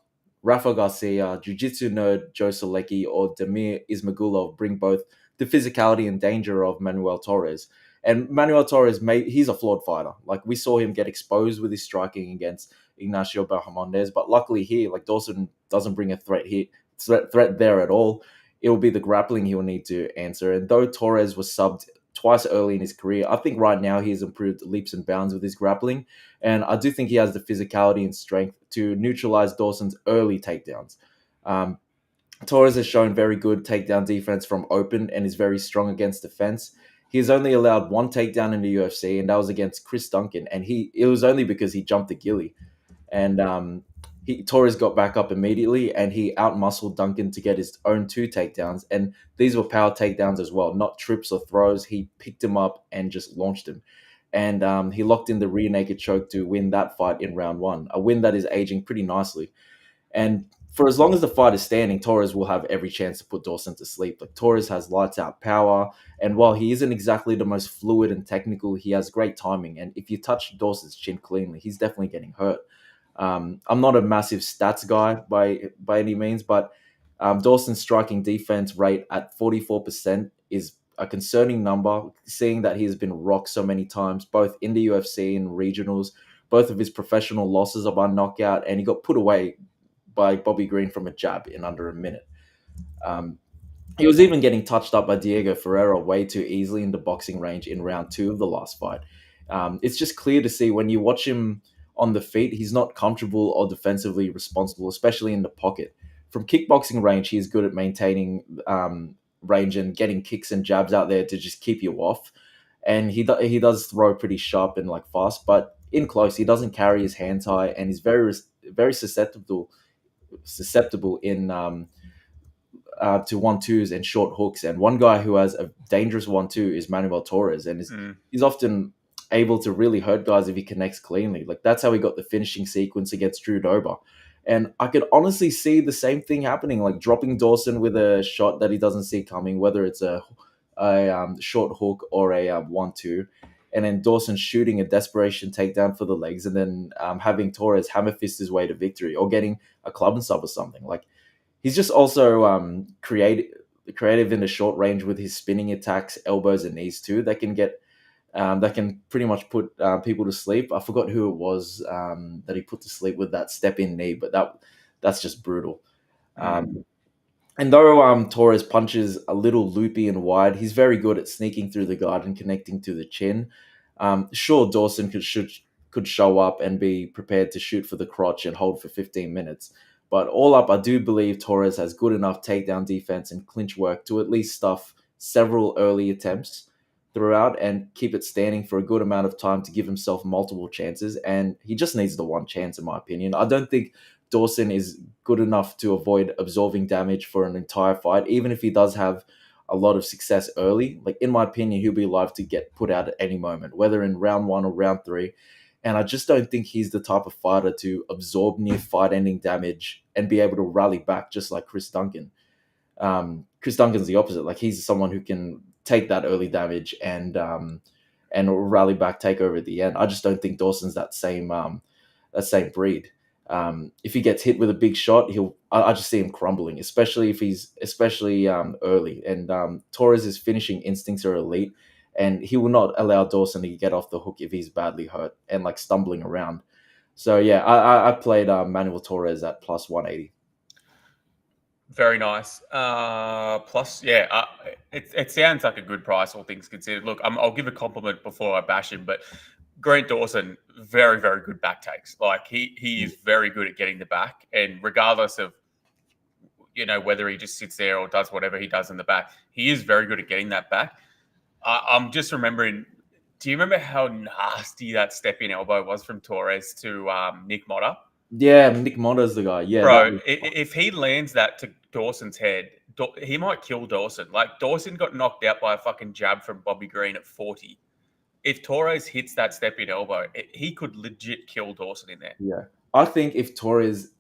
Rafa Garcia, Jiu-Jitsu nerd Joe Solecki, or Damir Ismagulov bring both the physicality and danger of Manuel Torres. And Manuel Torres, he's a flawed fighter. Like, we saw him get exposed with his striking against Ignacio Bahamondes, but luckily here, like, Dawson doesn't bring a threat there at all. It will be the grappling he will need to answer. And though Torres was subbed twice early in his career, I think right now he has improved leaps and bounds with his grappling. And I do think he has the physicality and strength to neutralize Dawson's early takedowns. Torres has shown very good takedown defense from open and is very strong against defense. He's only allowed one takedown in the UFC, and that was against Chris Duncan. And it was only because he jumped the ghillie. And Torres got back up immediately, and he outmuscled Duncan to get his own 2 takedowns. And these were power takedowns as well, not trips or throws. He picked him up and just launched him. And he locked in the rear naked choke to win that fight in round 1, a win that is aging pretty nicely. And for as long as the fight is standing, Torres will have every chance to put Dawson to sleep. Like, Torres has lights out power, and while he isn't exactly the most fluid and technical, he has great timing. And if you touch Dawson's chin cleanly, he's definitely getting hurt. I'm not a massive stats guy by any means, but Dawson's striking defense rate at 44% is a concerning number, seeing that he has been rocked so many times, both in the UFC and regionals. Both of his professional losses are by knockout, and he got put away by Bobby Green from a jab in under a minute. He was even getting touched up by Diego Ferreira way too easily in the boxing range in round 2 of the last fight. It's just clear to see when you watch him on the feet, he's not comfortable or defensively responsible, especially in the pocket. From kickboxing range, he's good at maintaining range and getting kicks and jabs out there to just keep you off. And he does throw pretty sharp and fast, but in close, he doesn't carry his hands high, and he's very susceptible in to 1-2s and short hooks. And one guy who has a dangerous 1-2 is Manuel Torres, and he's often able to really hurt guys if he connects cleanly. That's how he got the finishing sequence against Drew Dober. And I could honestly see the same thing happening, dropping Dawson with a shot that he doesn't see coming, whether it's a short hook or a 1-2, and then Dawson shooting a desperation takedown for the legs, and then having Torres hammer fist his way to victory, or getting a club and sub or something. He's just also creative in the short range with his spinning attacks, elbows and knees too. That can pretty much put people to sleep. I forgot who it was that he put to sleep with that step-in knee, but that's just brutal. And though Torres punches a little loopy and wide, he's very good at sneaking through the guard and connecting to the chin. Sure, Dawson could show up and be prepared to shoot for the crotch and hold for 15 minutes. But all up, I do believe Torres has good enough takedown defense and clinch work to at least stuff several early attempts throughout and keep it standing for a good amount of time to give himself multiple chances. And he just needs the one chance, in my opinion. I don't think Dawson is good enough to avoid absorbing damage for an entire fight, even if he does have a lot of success early. In my opinion, he'll be live to get put out at any moment, whether in round 1 or round 3. And I just don't think he's the type of fighter to absorb near fight-ending damage and be able to rally back just like Chris Duncan. Chris Duncan's the opposite. He's someone who can take that early damage and rally back, take over at the end. I just don't think Dawson's that same breed. If he gets hit with a big shot, I just see him crumbling, especially if he's early. And Torres' finishing instincts are elite, and he will not allow Dawson to get off the hook if he's badly hurt and stumbling around. So yeah, I played Manuel Torres at plus 180. Very nice. Plus, yeah, it sounds like a good price, all things considered. Look, I'll give a compliment before I bash him, but Grant Dawson, very, very good back takes. Like he is very good at getting the back, and regardless of whether he just sits there or does whatever he does in the back, he is very good at getting that back. I'm just remembering. Do you remember how nasty that step in elbow was from Torres to Nick Motta? Yeah, Nick Monda's the guy. Yeah, that Bro, was if he lands that to Dawson's head, he might kill Dawson. Like, Dawson got knocked out by a fucking jab from Bobby Green at 40. If Torres hits that step-in elbow, he could legit kill Dawson in there. yeah. I think if Torres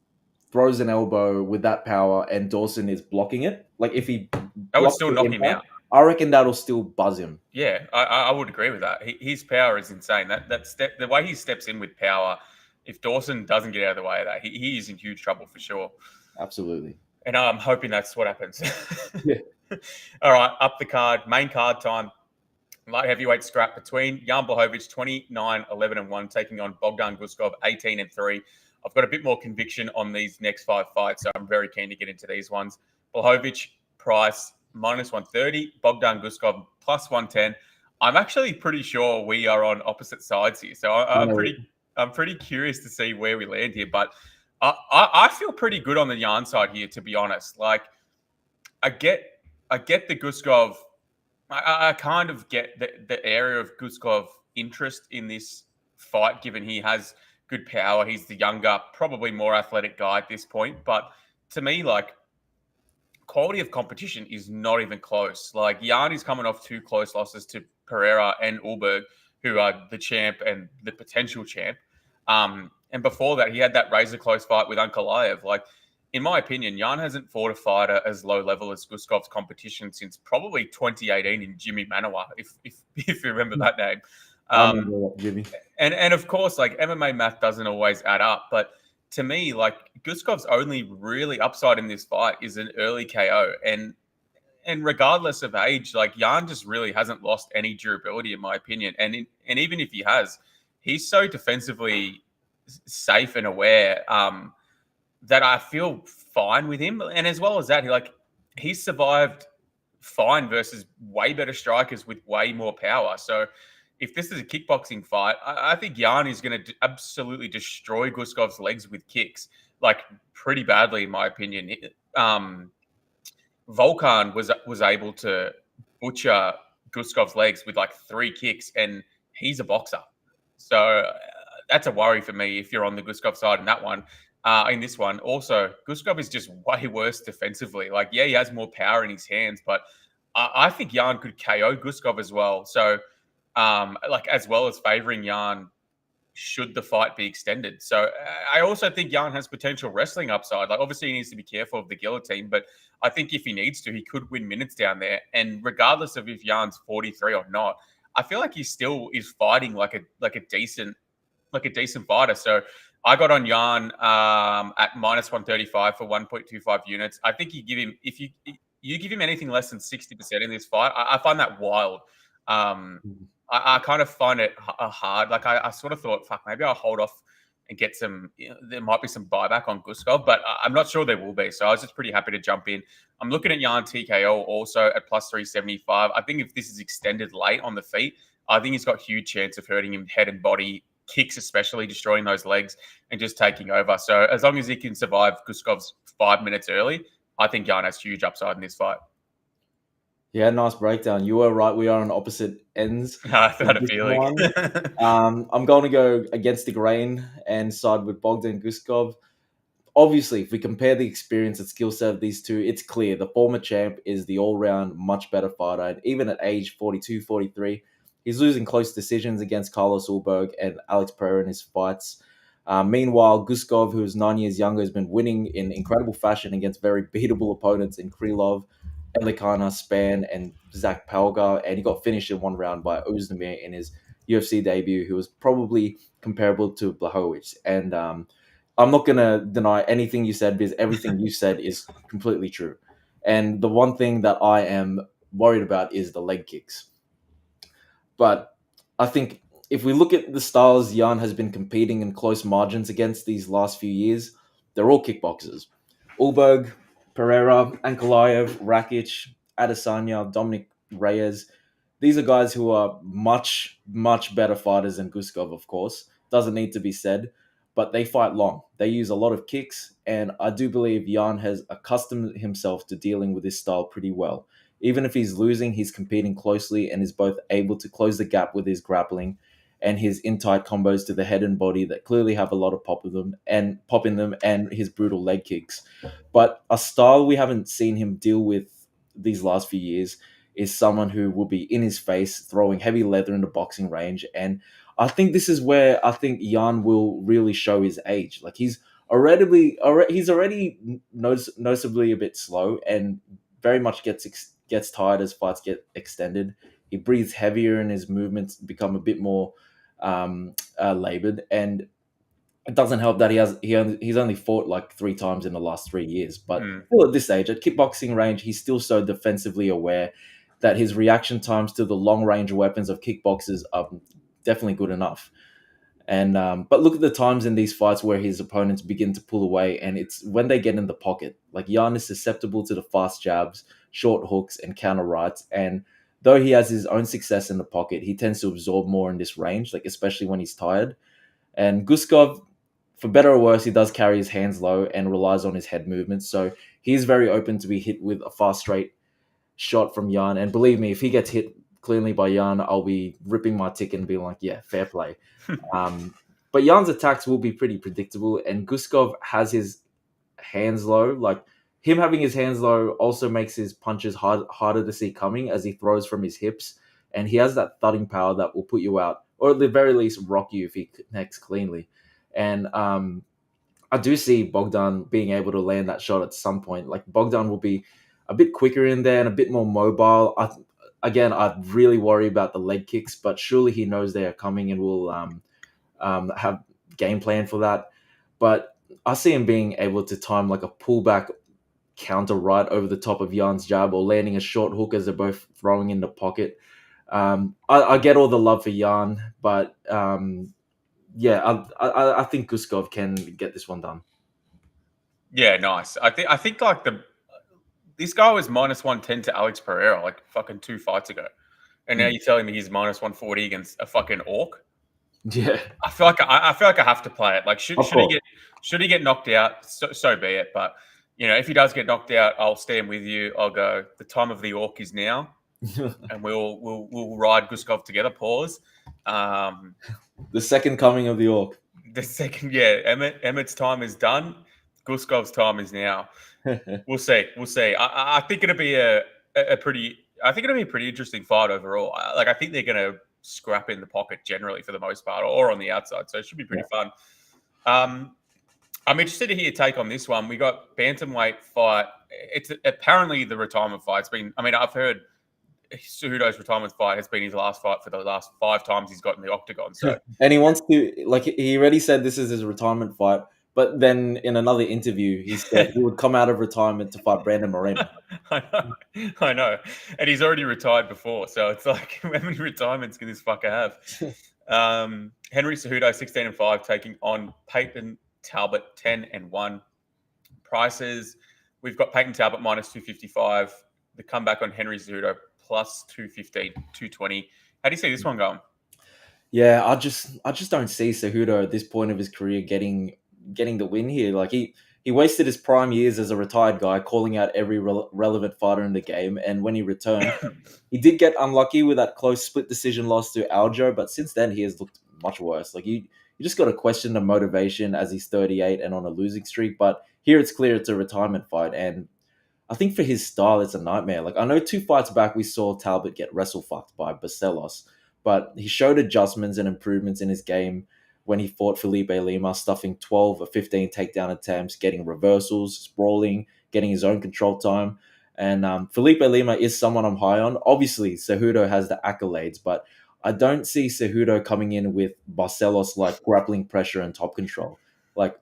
throws an elbow with that power and Dawson is blocking it, like if he That would blocks still the knock him impact, out. I reckon that'll still buzz him. Yeah, I would agree with that. His power is insane. That step, the way he steps in with power, if Dawson doesn't get out of the way of that, he is in huge trouble for sure. Absolutely. And I'm hoping that's what happens. Yeah. All right, up the card, main card time. Light heavyweight scrap between Jan Błachowicz, 29-11-1, taking on Bogdan Guskov, 18-3. I've got a bit more conviction on these next 5 fights, so I'm very keen to get into these ones. Błachowicz price -130, Bogdan Guskov +110. I'm actually pretty sure we are on opposite sides here, so I'm pretty curious to see where we land here. But I feel pretty good on the Jan side here, to be honest. Like, I get the Guskov. I kind of get the area of Guskov interest in this fight, given he has good power. He's the younger, probably more athletic guy at this point. But to me, like, quality of competition is not even close. Like, Jan is coming off 2 close losses to Pereira and Ulberg, who are the champ and the potential champ. And before that, he had that razor close fight with Ankalaev. Like, in my opinion, Jan hasn't fought a fighter as low level as Guskov's competition since probably 2018 in Jimmy Manawa, if you remember that name. I remember that, Jimmy. And of course, like, MMA math doesn't always add up, but to me, like, Guskov's only really upside in this fight is an early KO, and regardless of age, like, Jan just really hasn't lost any durability, in my opinion. And even if he has, he's so defensively safe and aware that I feel fine with him. And as well as that, he's survived fine versus way better strikers with way more power. So if this is a kickboxing fight, I think Jan is going to absolutely destroy Guskov's legs with kicks, like, pretty badly, in my opinion. Volkan was able to butcher Guskov's legs with like 3 kicks, and he's a boxer. So that's a worry for me if you're on the Guskov side in that one. In this one, also, Guskov is just way worse defensively. Like, yeah, he has more power in his hands, but I think Jan could KO Guskov as well. So, as well as favoring Jan, should the fight be extended. So I also think Jan has potential wrestling upside. Like, obviously, he needs to be careful of the guillotine, but I think if he needs to, he could win minutes down there. And regardless of if Jan's 43 or not, I feel like he still is fighting like a decent fighter. So I got on Jan at -135 for 1.25 units. I think if you give him anything less than 60% in this fight, I find that wild. I kind of find it hard. Like, I sort of thought, fuck, maybe I'll hold off and get some. There might be some buyback on Guskov, but I'm not sure there will be. So I was just pretty happy to jump in. I'm looking at Jan TKO also at +375. I think if this is extended late on the feet, I think he's got huge chance of hurting him head and body, kicks especially, destroying those legs and just taking over. So as long as he can survive Guskov's 5 minutes early, I think Jan has huge upside in this fight. Yeah, nice breakdown. You were right. We are on opposite ends. I had a feeling. I'm going to go against the grain and side with Bogdan Guskov. Obviously, if we compare the experience and skill set of these two, it's clear the former champ is the all-round much better fighter. And even at age 42, 43, he's losing close decisions against Carlos Ulberg and Alex Pereira in his fights. Meanwhile, Guskov, who is 9 years younger, has been winning in incredible fashion against very beatable opponents in Krylov, Elikana, Span, and Zach Palgar, and he got finished in 1 round by Ozdemir in his UFC debut, who was probably comparable to Błachowicz. And I'm not going to deny anything you said, because everything you said is completely true. And the one thing that I am worried about is the leg kicks. But I think if we look at the styles Jan has been competing in close margins against these last few years, they're all kickboxers. Ulberg, Pereira, Ankalaev, Rakic, Adesanya, Dominic Reyes. These are guys who are much, much better fighters than Guskov, of course. Doesn't need to be said, but they fight long. They use a lot of kicks, and I do believe Yan has accustomed himself to dealing with this style pretty well. Even if he's losing, he's competing closely and is both able to close the gap with his grappling and his in-tight combos to the head and body that clearly have a lot of pop in them, and his brutal leg kicks. But a style we haven't seen him deal with these last few years is someone who will be in his face, throwing heavy leather in the boxing range. And I think this is where I think Jan will really show his age. Like he's already noticeably a bit slow and very much gets tired as fights get extended. He breathes heavier and his movements become a bit more labored. And it doesn't help that he's only fought like 3 times in the last 3 years. But still at this age, at kickboxing range, he's still so defensively aware that his reaction times to the long range weapons of kickboxers are definitely good enough. And but look at the times in these fights where his opponents begin to pull away, and it's when they get in the pocket. Like Jan is susceptible to the fast jabs, short hooks, and counter rights. And though he has his own success in the pocket, he tends to absorb more in this range, like especially when he's tired. And Guskov, for better or worse, he does carry his hands low and relies on his head movements. So he's very open to be hit with a fast straight shot from Jan. And believe me, if he gets hit cleanly by Jan, I'll be ripping my ticket and being like, yeah, fair play. But Jan's attacks will be pretty predictable, and Guskov has his hands low. Like him having his hands low also makes his punches harder to see coming as he throws from his hips, and he has that thudding power that will put you out, or at the very least rock you if he connects cleanly. And I do see Bogdan being able to land that shot at some point. Like Bogdan will be a bit quicker in there and a bit more mobile. I really worry about the leg kicks, but surely he knows they are coming and will have game plan for that. But I see him being able to time like a pullback counter right over the top of Jan's jab, or landing a short hook as they're both throwing in the pocket. I get all the love for Jan, but yeah, I think Guskov can get this one done. Yeah, nice. I think like this guy was minus 110 to Alex Pereira like fucking 2 fights ago, and now you're telling me he's minus 140 against a fucking orc. Yeah, I feel like I have to play it. Like should he get knocked out? So be it. But you know, if he does get knocked out, I'll stand with you. I'll go. The time of the orc is now, and we'll ride Guskov together. Pause. The second coming of the orc. The second, yeah, Emmett's time is done. Guskov's time is now. We'll see. I think it'll be a pretty. I think it'll be a pretty interesting fight overall. I think they're going to scrap in the pocket generally for the most part, or on the outside. So it should be pretty fun. I'm interested to hear your take on this one. We got Bantamweight fight. It's apparently the retirement fight. I've heard Cejudo's retirement fight has been his last fight for the last 5 times he's got in the octagon. So, and he wants to, like, he already said this is his retirement fight. But then in another interview, he said he would come out of retirement to fight Brandon Moreno. I know. And he's already retired before. So it's like, how many retirements can this fucker have? Henry Cejudo, 16-5, taking on Payton Talbott, 10-1. Prices, we've got Payton Talbott minus 255. The comeback on Henry Cejudo plus 215, 220. How do you see this one going? Yeah, I just don't see Cejudo at this point of his career getting the win here. Like he wasted his prime years as a retired guy, calling out every relevant fighter in the game. And when he returned, he did get unlucky with that close split decision loss to Aljo. But since then, he has looked much worse. Like you just got to question the motivation as he's 38 and on a losing streak. But here it's clear it's a retirement fight, and I think for his style, it's a nightmare. Like I know 2 fights back, we saw Talbot get wrestle fucked by Barcelos, but he showed adjustments and improvements in his game when he fought Felipe Lima, stuffing 12 or 15 takedown attempts, getting reversals, sprawling, getting his own control time. And Felipe Lima is someone I'm high on. Obviously, Cejudo has the accolades, but I don't see Cejudo coming in with Barcelos-like grappling pressure and top control. Like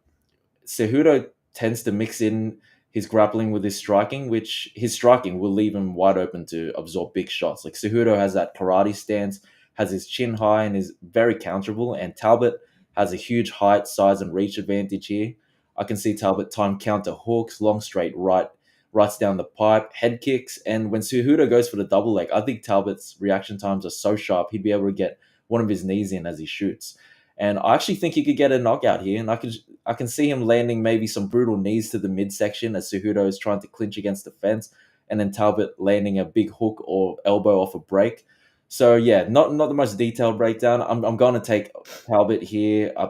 Cejudo tends to mix in his grappling with his striking, which his striking will leave him wide open to absorb big shots. Like Cejudo has that karate stance, has his chin high, and is very counterable. And Talbot has a huge height, size, and reach advantage here. I can see Talbot time counter hooks, long straight right rights down the pipe, head kicks. And when Cejudo goes for the double leg, I think Talbott's reaction times are so sharp, he'd be able to get one of his knees in as he shoots. And I actually think he could get a knockout here. And I can see him landing maybe some brutal knees to the midsection as Cejudo is trying to clinch against the fence. And then Talbott landing a big hook or elbow off a break. So yeah, not the most detailed breakdown. I'm going to take Talbott here. I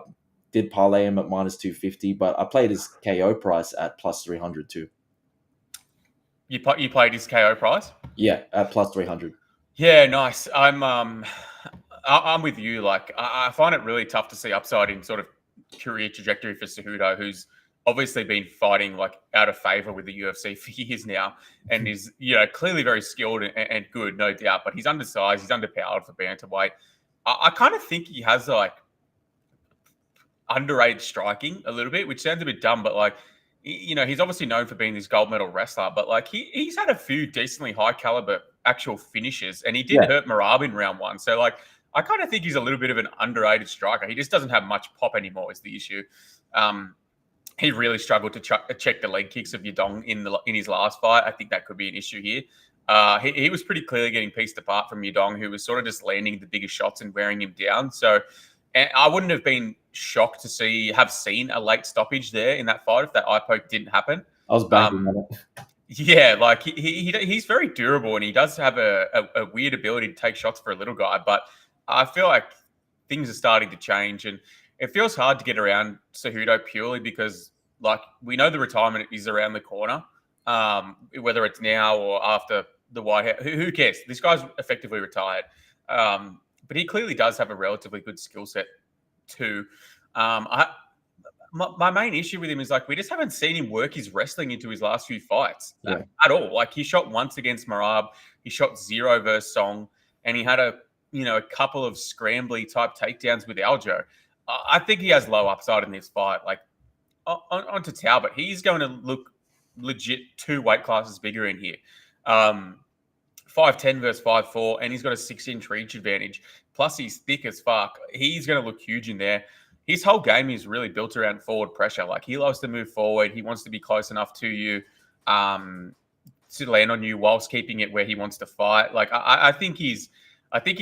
did parlay him at minus 250, but I played his KO price at plus 300 too. You played his KO price? Yeah, at plus 300. Yeah, nice. I'm with you. Like, I find it really tough to see upside in sort of career trajectory for Cejudo, who's obviously been fighting like out of favor with the UFC for years now, and is clearly very skilled and good, no doubt. But he's undersized, he's underpowered for bantamweight. I kind of think he has like underage striking a little bit, which sounds a bit dumb, but like, he's obviously known for being this gold medal wrestler, but like he's had a few decently high caliber actual finishes, and he did hurt Merab in round 1. So like, I kind of think he's a little bit of an underrated striker. He just doesn't have much pop anymore is the issue. He really struggled to check the leg kicks of Yudong in his last fight. I think that could be an issue here. He was pretty clearly getting pieced apart from Yudong, who was sort of just landing the biggest shots and wearing him down. So I wouldn't have been shocked to have seen a late stoppage there in that fight if that eye poke didn't happen. I was banking on it. Yeah, like he's very durable, and he does have a weird ability to take shots for a little guy. But I feel like things are starting to change, and it feels hard to get around Cejudo purely because, like, we know the retirement is around the corner. Whether it's now or after the white hair, who cares? This guy's effectively retired. But he clearly does have a relatively good skill set too. My main issue with him is like we just haven't seen him work his wrestling into his last few fights at all. Like he shot once against Merab, he shot 0 versus Song, and he had a couple of scrambly type takedowns with Aljo. I think he has low upside in this fight. Like onto Talbot, he's going to look legit 2 weight classes bigger in here. 5'10" versus 5'4", and he's got a 6-inch reach advantage. Plus, he's thick as fuck. He's going to look huge in there. His whole game is really built around forward pressure. Like, he loves to move forward. He wants to be close enough to you to land on you whilst keeping it where he wants to fight. Like, I think his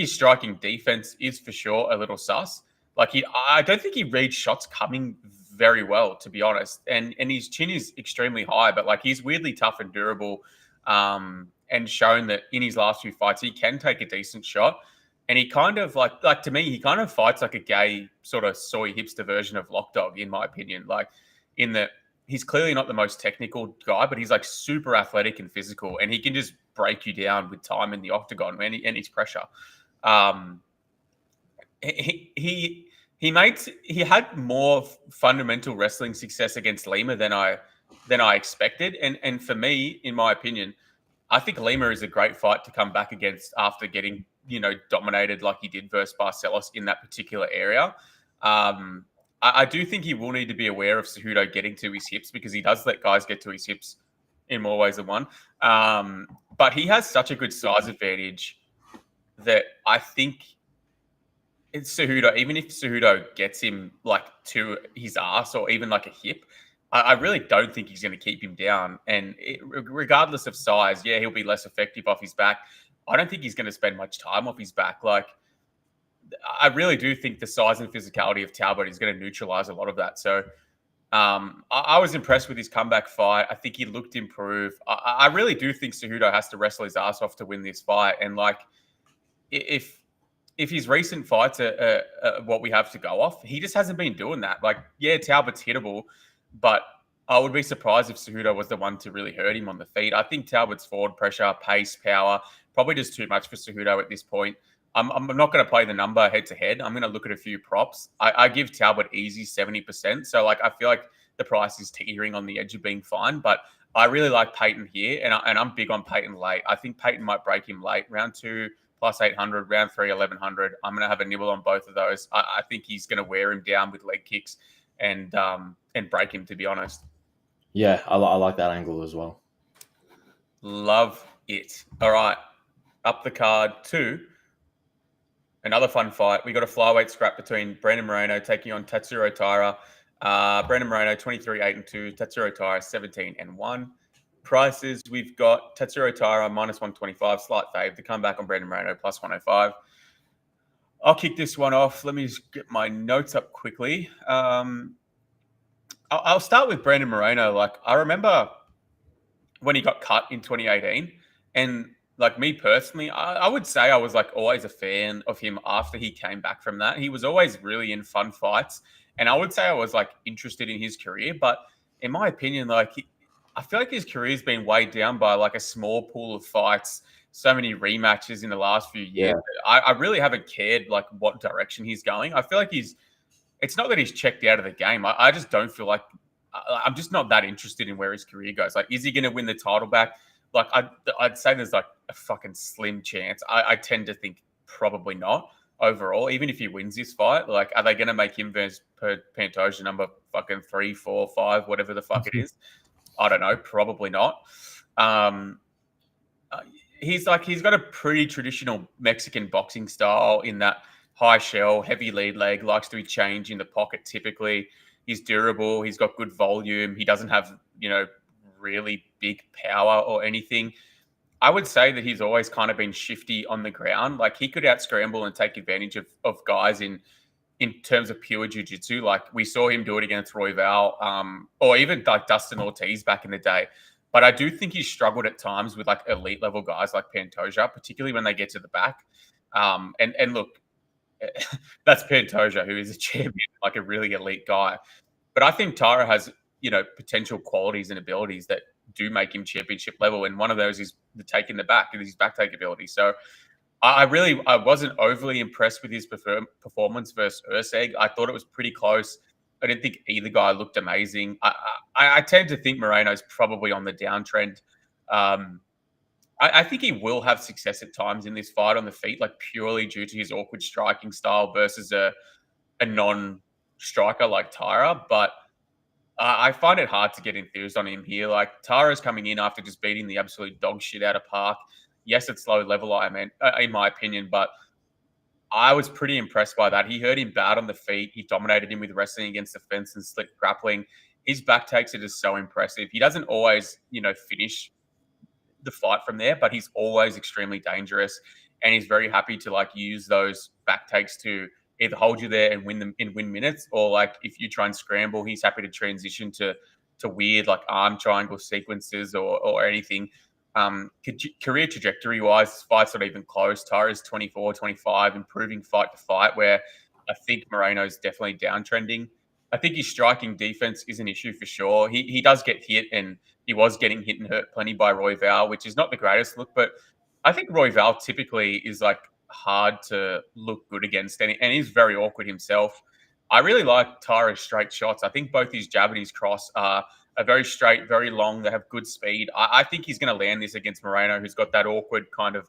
striking defense is for sure a little sus. Like, I don't think he reads shots coming very well, to be honest. And his chin is extremely high, but like he's weirdly tough and durable. And shown that in his last few fights, he can take a decent shot. And he kind of like to me, he kind of fights like a gay sort of soy hipster version of Lockdog, in my opinion. Like in that he's clearly not the most technical guy, but he's like super athletic and physical, and he can just break you down with time in the octagon and his pressure. He had more fundamental wrestling success against Lima than I expected. And for me, in my opinion, I think Lima is a great fight to come back against after getting, dominated like he did versus Barcelos in that particular area. I do think he will need to be aware of Cejudo getting to his hips, because he does let guys get to his hips in more ways than one. But he has such a good size advantage that I think it's Cejudo, even if Cejudo gets him like to his ass or even like a hip, I really don't think he's going to keep him down. And regardless of size, yeah, he'll be less effective off his back. I don't think he's going to spend much time off his back. Like, I really do think the size and physicality of Talbot is going to neutralize a lot of that. So I was impressed with his comeback fight. I think he looked improved. I really do think Cejudo has to wrestle his ass off to win this fight. And like, if his recent fights are what we have to go off, he just hasn't been doing that. Like, yeah, Talbot's hittable, but I would be surprised if Cejudo was the one to really hurt him on the feet. I think Talbot's forward pressure, pace, power, probably just too much for Cejudo at this point. I'm not going to play the number head-to-head. I'm going to look at a few props. I give Talbot easy 70%. So, like, I feel like the price is teetering on the edge of being fine. But I really like Payton here, and I'm big on Payton late. I think Payton might break him late. Round 2, plus 800. Round 3, 1100. I'm going to have a nibble on both of those. I think he's going to wear him down with leg kicks and break him, to be honest. Yeah, I like that angle as well. Love it. All right. Up the card to another fun fight. We got a flyweight scrap between Brandon Moreno taking on Tatsuro Taira. Brandon Moreno 23-8-2, Tatsuro Taira 17-1. prices, we've got Tatsuro Taira minus 125, slight fave. The comeback on Brandon Moreno plus 105. I'll kick this one off. Let me just get my notes up quickly. I'll start with Brandon Moreno. Like, I remember when he got cut in 2018, and like me personally, I would say I was like always a fan of him after he came back from that. He was always really in fun fights, and I would say I was like interested in his career. But in my opinion, I feel like his career's been weighed down by like a small pool of fights, so many rematches in the last few years. Yeah. I really haven't cared like what direction he's going. I feel like it's not that he's checked out of the game. I just don't feel like I'm just not that interested in where his career goes. Like, is he going to win the title back? Like, I'd say there's like a fucking slim chance. I tend to think probably not overall. Even if he wins this fight, like, are they going to make him versus Pantoja number fucking 3, 4, 5, whatever the fuck it is? I don't know. Probably not. He's got a pretty traditional Mexican boxing style in that high shell, heavy lead leg, likes to be changed in the pocket typically. He's durable. He's got good volume. He doesn't have, really big power or anything. I would say that he's always kind of been shifty on the ground. Like, he could out-scramble and take advantage of guys in terms of pure jiu-jitsu. Like, we saw him do it against Royval, or even like Dustin Ortiz back in the day. But I do think he's struggled at times with like elite level guys like Pantoja, particularly when they get to the back. And look, that's Pantoja, who is a champion, like a really elite guy. But I think Taira has, potential qualities and abilities that do make him championship level. And one of those is the take in the back, and his back take ability. So I wasn't overly impressed with his performance versus Urseg. I thought it was pretty close. I didn't think either guy looked amazing. I tend to think Moreno's probably on the downtrend. I think he will have success at times in this fight on the feet, like purely due to his awkward striking style versus a non-striker like Taira. But I find it hard to get enthused on him here. Like, Taira's coming in after just beating the absolute dog shit out of Park. Yes, it's low level, in my opinion, but I was pretty impressed by that. He hurt him bad on the feet. He dominated him with wrestling against the fence and slick grappling. His back takes are just so impressive. He doesn't always, finish the fight from there, but he's always extremely dangerous, and he's very happy to like use those back takes to either hold you there and win minutes, or like if you try and scramble, he's happy to transition to weird like arm triangle sequences or anything. Career trajectory wise, this fight's not even close. Taira's 24, 25, improving fight to fight, where I think Moreno's definitely downtrending. I think his striking defense is an issue for sure. He does get hit, and he was getting hit and hurt plenty by Royval, which is not the greatest look, but I think Royval typically is like hard to look good against, and he's very awkward himself. I really like Taira's straight shots. I think both his jab and his cross are very straight, very long. They have good speed. I think he's going to land this against Moreno, who's got that awkward kind of.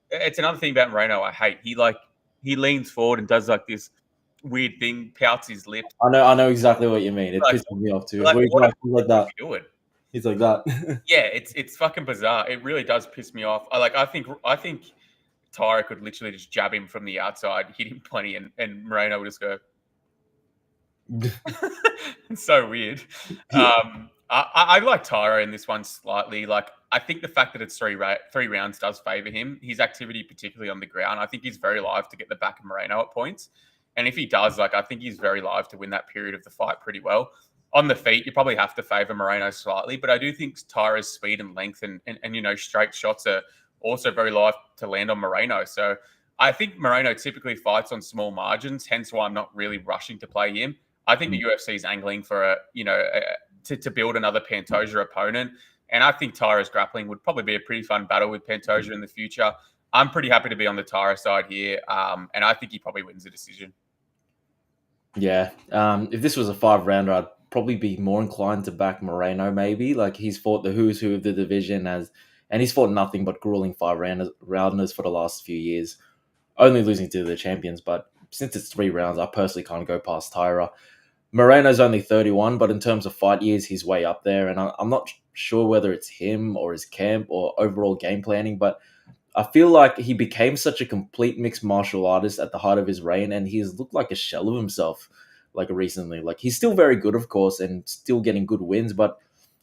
It's another thing about Moreno I hate. He leans forward and does like this weird thing, pouts his lips. I know exactly what you mean. It pisses me off too. Like, He's like that. Doing? He's like that. Yeah, it's fucking bizarre. It really does piss me off. I think Taira could literally just jab him from the outside, hit him plenty, and Moreno would just go. It's so weird. I like Taira in this one slightly. Like, I think the fact that it's three rounds does favor him. His activity, particularly on the ground, I think he's very live to get the back of Moreno at points. And if he does, like, I think he's very live to win that period of the fight pretty well. On the feet, you probably have to favor Moreno slightly, but I do think Taira's speed and length and straight shots are also very live to land on Moreno. So I think Moreno typically fights on small margins, hence why I'm not really rushing to play him. I think the UFC is angling for to build another Pantoja opponent, and I think Taira's grappling would probably be a pretty fun battle with Pantoja in the future. I'm pretty happy to be on the Taira side here, and I think he probably wins the decision. Yeah, if this was a 5-rounder, I'd probably be more inclined to back Moreno. Maybe like he's fought the who's who of the division and he's fought nothing but grueling 5-rounders for the last few years, only losing to the champions. But since it's 3 rounds, I personally can't go past Taira. Moreno's only 31, but in terms of fight years, he's way up there. And I'm not sure whether it's him or his camp or overall game planning, but I feel like he became such a complete mixed martial artist at the height of his reign, and he's looked like a shell of himself like recently. Like, he's still very good, of course, and still getting good wins, but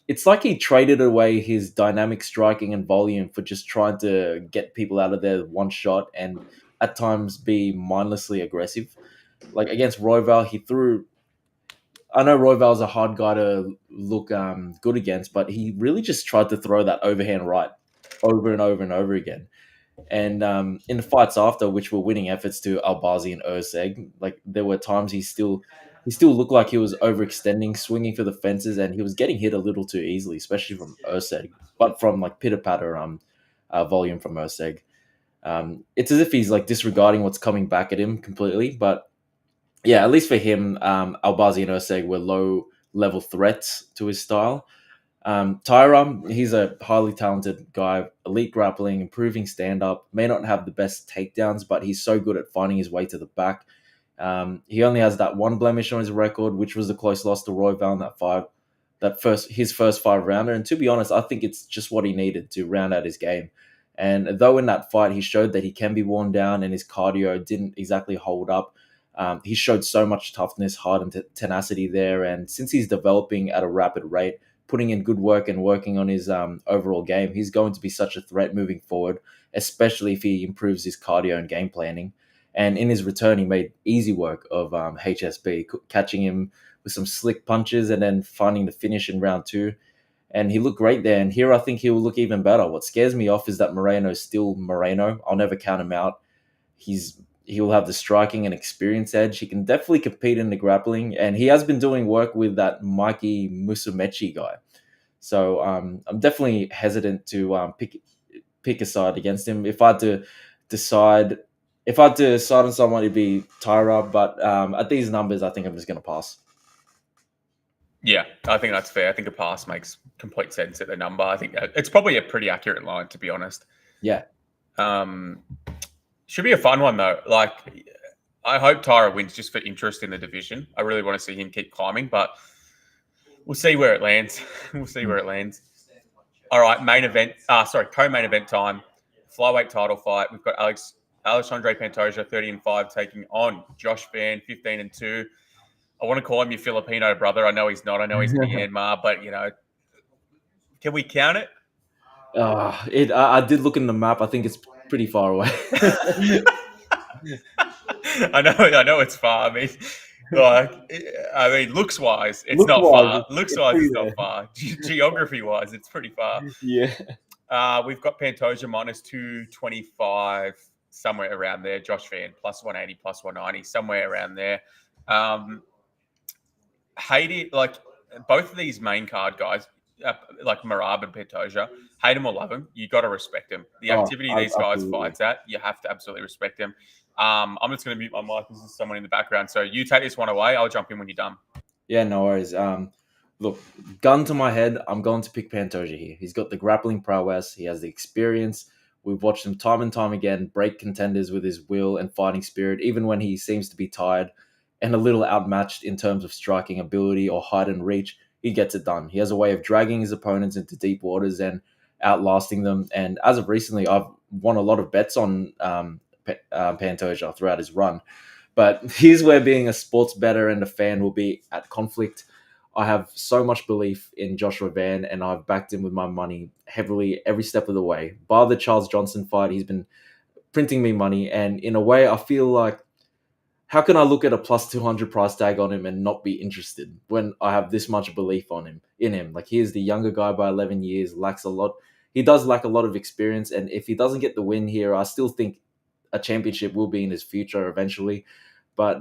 it's like he traded away his dynamic striking and volume for just trying to get people out of there one shot and at times be mindlessly aggressive. Like against Royval, he threw. I know Royval's a hard guy to look good against, but he really just tried to throw that overhand right over and over and over again. And in the fights after, which were winning efforts to Albazi and Urseg, like there were times he still looked like he was overextending, swinging for the fences, and he was getting hit a little too easily, especially from Urseg, but from like pitter patter volume from Urseg. It's as if he's like disregarding what's coming back at him completely. But yeah, at least for him, Albazi and Urseg were low level threats to his style. Taira, he's a highly talented guy, elite grappling, improving stand up. May not have the best takedowns, but he's so good at finding his way to the back. He only has that one blemish on his record, which was the close loss to Royval in his first 5 rounder. And to be honest, I think it's just what he needed to round out his game. And though in that fight he showed that he can be worn down and his cardio didn't exactly hold up, he showed so much toughness, heart, and tenacity there. And since he's developing at a rapid rate, putting in good work and working on his overall game, he's going to be such a threat moving forward, especially if he improves his cardio and game planning. And in his return, he made easy work of HSB, catching him with some slick punches and then finding the finish in round 2. And he looked great there. And here I think he will look even better. What scares me off is that Moreno is still Moreno. I'll never count him out. He'll have the striking and experience edge. He can definitely compete in the grappling, and he has been doing work with that Mikey Musumeci guy. So I'm definitely hesitant to pick a side against him. If I had to decide, on someone, it'd be Taira. But at these numbers, I think I'm just going to pass. Yeah, I think that's fair. I think a pass makes complete sense at the number. I think it's probably a pretty accurate line, to be honest. Yeah. Should be a fun one, though. Like, I hope Taira wins just for interest in the division. I really want to see him keep climbing, but we'll see where it lands. All right, co-main event time. Flyweight title fight. We've got Alexandre Pantoja, 30-5, taking on Josh Van, 15-2. I want to call him your Filipino brother. I know he's not. I know he's Myanmar, but, can we count it? I did look in the map. I think it's pretty far away. I know it's far. Looks wise, it's not far. Looks wise, it's not far. Geography wise, it's pretty far. Yeah. We've got Pantoja minus 225, somewhere around there. Josh Van plus 180, plus 190, somewhere around there. Hate it, like both of these main card guys, like Merab and Pantoja, hate them or love them, you got to respect them. The activity these guys fights at, you have to absolutely respect them. I'm just going to mute my mic. This is someone in the background. So you take this one away. I'll jump in when you're done. Yeah, no worries. Look, gun to my head, I'm going to pick Pantoja here. He's got the grappling prowess. He has the experience. We've watched him time and time again break contenders with his will and fighting spirit, even when he seems to be tired and a little outmatched in terms of striking ability or height and reach. He gets it done. He has a way of dragging his opponents into deep waters and outlasting them. And as of recently, I've won a lot of bets on Pantoja throughout his run. But here's where being a sports bettor and a fan will be at conflict. I have so much belief in Joshua Van, and I've backed him with my money heavily every step of the way. Bar the Charles Johnson fight, he's been printing me money. And in a way, I feel like, how can I look at a plus 200 price tag on him and not be interested when I have this much belief in him? Like, he is the younger guy by 11 years, lacks a lot. He does lack a lot of experience. And if he doesn't get the win here, I still think a championship will be in his future eventually. But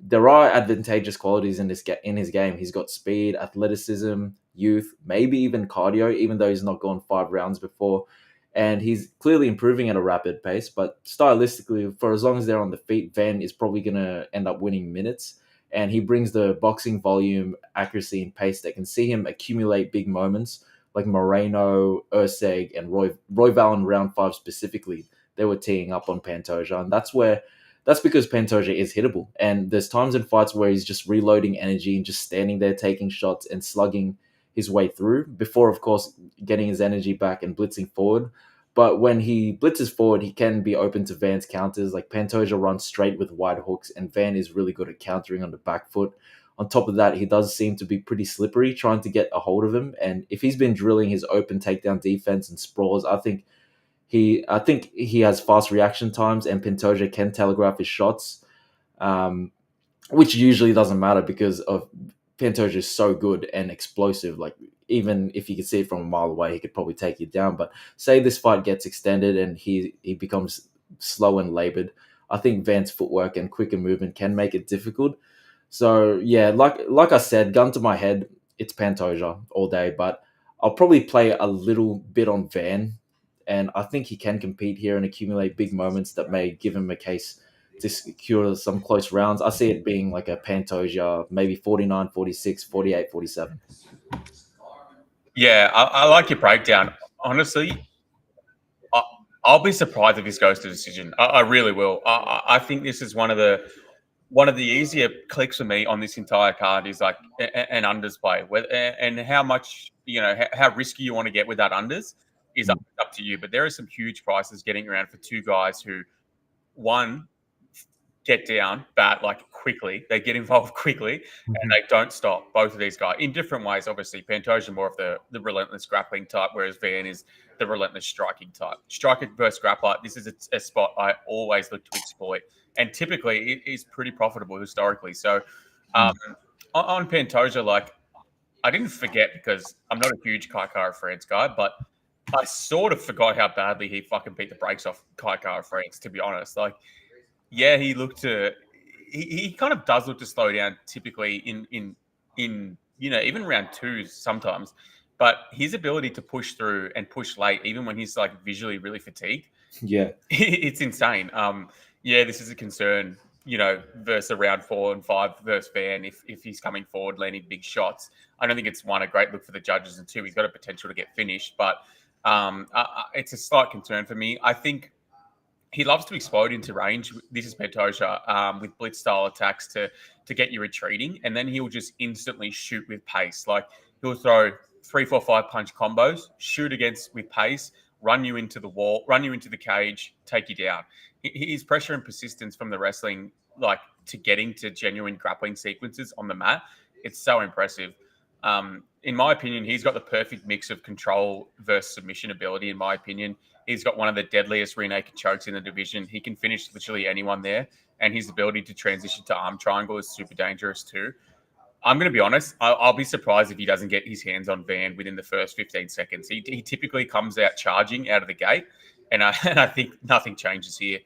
there are advantageous qualities in his game. He's got speed, athleticism, youth, maybe even cardio, even though he's not gone 5 rounds before. And he's clearly improving at a rapid pace. But stylistically, for as long as they're on the feet, Van is probably going to end up winning minutes. And he brings the boxing volume, accuracy, and pace that can see him accumulate big moments like Moreno, Urseg, and Royval in round 5 specifically. They were teeing up on Pantoja. And that's because Pantoja is hittable. And there's times in fights where he's just reloading energy and just standing there taking shots and slugging his way through before, of course, getting his energy back and blitzing forward. But when he blitzes forward, he can be open to Van's counters. Like, Pantoja runs straight with wide hooks, and Van is really good at countering on the back foot. On top of that, he does seem to be pretty slippery trying to get a hold of him. And if he's been drilling his open takedown defense and sprawls, I think he has fast reaction times, and Pantoja can telegraph his shots, which usually doesn't matter because of Pantoja is so good and explosive. Like, even if you could see it from a mile away, he could probably take you down. But say this fight gets extended and he becomes slow and labored, I think Van's footwork and quicker movement can make it difficult. So yeah, like I said, gun to my head, it's Pantoja all day. But I'll probably play a little bit on Van, and I think he can compete here and accumulate big moments that may give him a case to secure some close rounds. I see it being like a Pantoja, maybe 49, 46, 48, 47. Yeah, I like your breakdown. Honestly, I'll be surprised if this goes to decision. I really will. I think this is one of the easier clicks for me on this entire card is like an unders play, and how much how risky you want to get with that unders is up to you. But there are some huge prices getting around for two guys who, one, get down bad like quickly. They get involved quickly and they don't stop. Both of these guys in different ways. Obviously, Pantoja more of the relentless grappling type, whereas Van is the relentless striking type. Striker versus grappler. This is a spot I always look to exploit, and typically it is pretty profitable historically. So on Pantoja, like, I didn't forget because I'm not a huge Kai Kara France guy, but I sort of forgot how badly he fucking beat the brakes off Kai Kara France, to be honest. Like, yeah, he kind of does look to slow down typically in even round twos sometimes, but his ability to push through and push late, even when he's like visually really fatigued, Yeah, it's insane. Yeah, this is a concern, versus round 4 and 5 versus Van if he's coming forward landing big shots. I don't think it's one, a great look for the judges, and two, he's got a potential to get finished, but it's a slight concern for me. I think he loves to explode into range. This is Pantoja with blitz style attacks to get you retreating, and then he'll just instantly shoot with pace. Like, he'll throw 3, 4, 5 punch combos, shoot against with pace, run you into the wall, run you into the cage, take you down. His pressure and persistence from the wrestling, like, to getting to genuine grappling sequences on the mat, it's so impressive. In my opinion, he's got the perfect mix of control versus submission ability. In my opinion, he's got one of the deadliest rear naked chokes in the division. He can finish literally anyone there, and his ability to transition to arm triangle is super dangerous too. I'm going to be honest. I'll be surprised if he doesn't get his hands on Van within the first 15 seconds. He typically comes out charging out of the gate, and I think nothing changes here.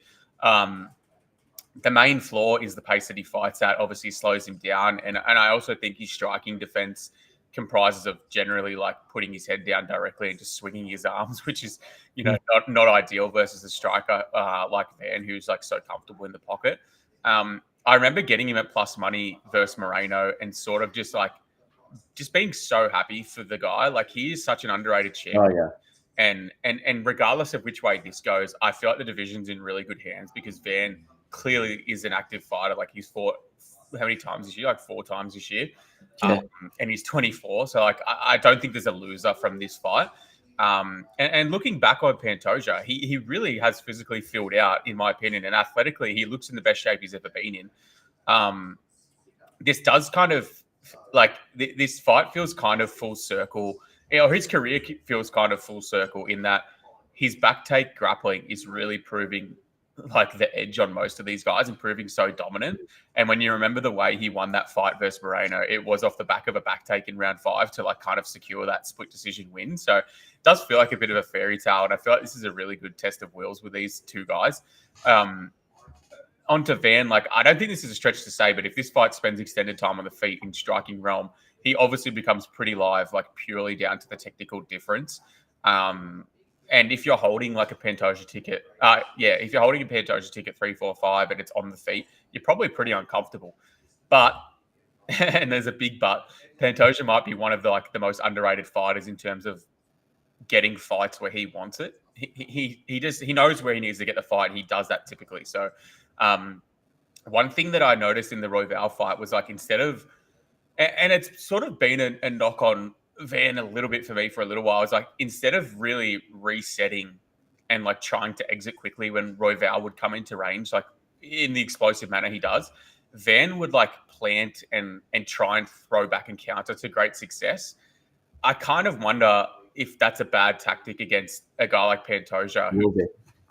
The main flaw is the pace that he fights at. Obviously, slows him down, and I also think his striking defense comprises of generally like putting his head down directly and just swinging his arms, which is not ideal versus a striker like Van, who's like so comfortable in the pocket. I remember getting him at plus money versus Moreno and sort of just being so happy for the guy. Like, he is such an underrated champion. Oh yeah. And regardless of which way this goes, I feel like the division's in really good hands because Van clearly is an active fighter. Like, he's fought how many times this year? Like 4 times this year. Yeah. And he's 24. So like, I don't think there's a loser from this fight. And looking back on Pantoja, he really has physically filled out, in my opinion, and athletically, he looks in the best shape he's ever been in. This does kind of like this fight feels kind of full circle. His career feels kind of full circle in that his back take grappling is really proving like the edge on most of these guys and proving so dominant. And when you remember the way he won that fight versus Moreno, it was off the back of a back take in round 5 to like kind of secure that split decision win. So it does feel like a bit of a fairy tale. And I feel like this is a really good test of wills with these two guys. Onto Van, like, I don't think this is a stretch to say, but if this fight spends extended time on the feet in striking realm, he obviously becomes pretty live, like purely down to the technical difference. And if you're holding like a Pantoja ticket, if you're holding a Pantoja ticket 3, 4, 5 and it's on the feet, you're probably pretty uncomfortable. But, and there's a big but, Pantoja might be one of the most underrated fighters in terms of getting fights where he wants it. He knows where he needs to get the fight. And he does that typically. So one thing that I noticed in the Royval fight was like, instead of, and it's sort of been a knock on Van a little bit for me for a little while. I was like, instead of really resetting and like trying to exit quickly when Royval would come into range, like in the explosive manner he does, Van would like plant and try and throw back and counter to great success. I kind of wonder if that's a bad tactic against a guy like Pantoja,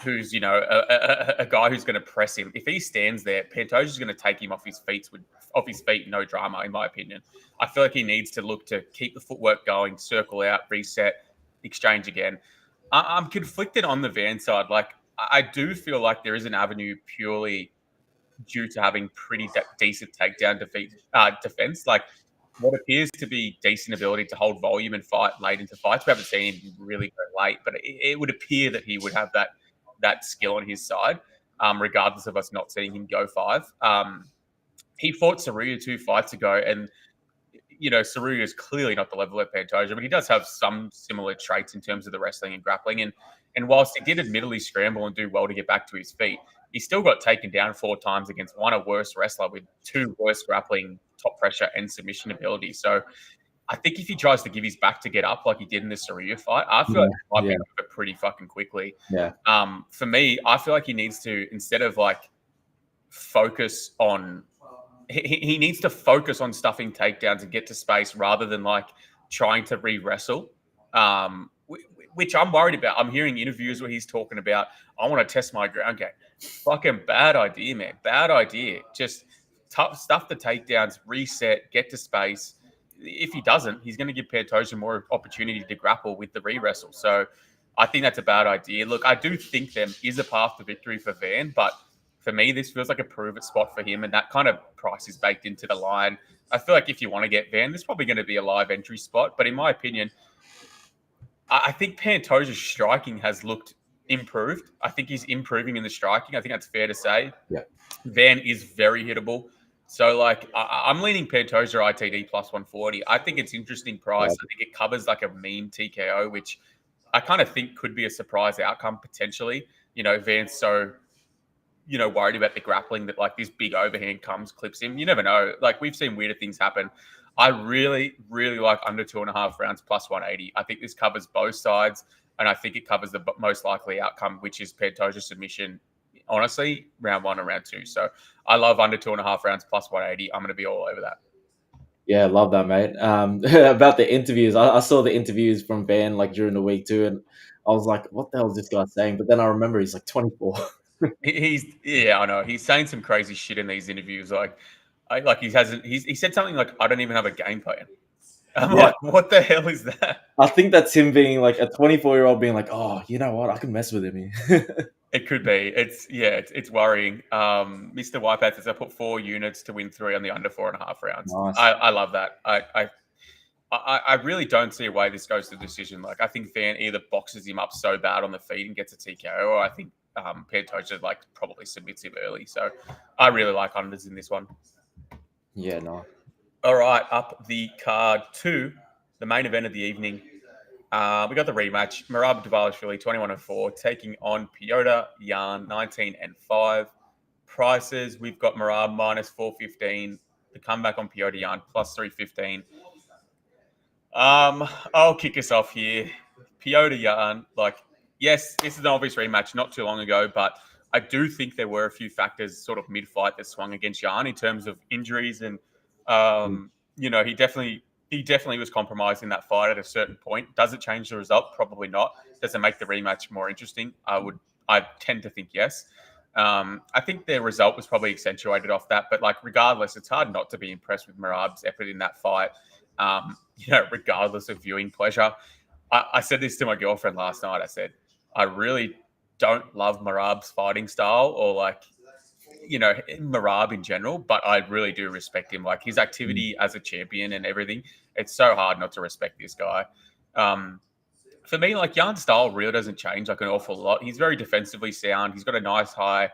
who's a guy who's going to press him. If he stands there, Pantoja's going to take him off his feet, no drama, in my opinion. I feel like he needs to look to keep the footwork going, circle out, reset, exchange again. I'm conflicted on the Van side. Like, I do feel like there is an avenue purely due to having pretty decent takedown defense. Like, what appears to be decent ability to hold volume and fight late into fights. We haven't seen him really go late, but it would appear that he would have that skill on his side, regardless of us not seeing him go 5. He fought Cejudo 2 fights ago, and Cejudo is clearly not the level of Pantoja, but he does have some similar traits in terms of the wrestling and grappling. And whilst he did admittedly scramble and do well to get back to his feet, he still got taken down 4 times against a worse wrestler with 2 worse grappling, top pressure, and submission ability. So I think if he tries to give his back to get up like he did in the Cejudo fight, I feel like he might be over pretty fucking quickly. Yeah. For me, I feel like he needs to, instead of like focus on, he needs to focus on stuffing takedowns and get to space rather than like trying to re-wrestle, which I'm worried about. I'm hearing interviews where he's talking about, I want to test my ground game. Fucking bad idea, man. Bad idea. Just stuff the takedowns, reset, get to space. If he doesn't, he's going to give Pantoja more opportunity to grapple with the re-wrestle. So I think that's a bad idea. Look, I do think there is a path to victory for Van, but for me, this feels like a prove-it spot for him, and that kind of price is baked into the line. I feel like if you want to get Van, there's probably going to be a live entry spot, but in my opinion, I think Pantoja's striking has looked improved. I think he's improving in the striking. I think that's fair to say. Yeah. Van is very hittable. So, like, I'm leaning Pantoja ITD plus 140. I think it's interesting price. Yeah. I think it covers like a mean TKO, which I kind of think could be a surprise outcome potentially. Van's so, worried about the grappling that like this big overhand clips him. You never know. Like, we've seen weirder things happen. I really, really like under 2.5 rounds plus 180. I think this covers both sides, and I think it covers the most likely outcome, which is Pantoja submission. Honestly, round 1 and round 2. So I love under 2.5 rounds plus 180. I'm going to be all over that. Yeah, love that, mate. About the interviews, I saw the interviews from Van like during the week too, and I was like, "What the hell is this guy saying?" But then I remember he's like 24. I know he's saying some crazy shit in these interviews. He said something like, "I don't even have a game plan." I'm like, what the hell is that? I think that's him being like a 24-year-old being like, "Oh, you know what? I can mess with him." It could be. It's worrying. Mr. Wipeout says I put 4 units to win 3 on the under 4.5 rounds. Nice. I love that. I really don't see a way this goes to decision. Like, I think Van either boxes him up so bad on the feet and gets a TKO, or I think Pantoja like probably submits him early. So I really like unders in this one. Yeah, no. All right, up the card to the main event of the evening. We got the rematch. Merab Dvalishvili, 21-4, taking on Petr Yan, 19-5. Prices, we've got Merab minus 415. The comeback on Petr Yan plus 315. I'll kick us off here. Petr Yan, yes, this is an obvious rematch not too long ago, but I do think there were a few factors sort of mid-fight that swung against Yan in terms of injuries, and he definitely was compromised in that fight at a certain point. Does it change the result? Probably not. Does it make the rematch more interesting? I tend to think yes. I think the result was probably accentuated off that, but regardless, it's hard not to be impressed with Merab's effort in that fight. Regardless of viewing pleasure. I said this to my girlfriend last night. I said, I really don't love Merab's fighting style or Merab in general, but I really do respect him. His activity as a champion and everything, it's so hard not to respect this guy. For me, Yan's style really doesn't change an awful lot. He's very defensively sound. He's got a nice high,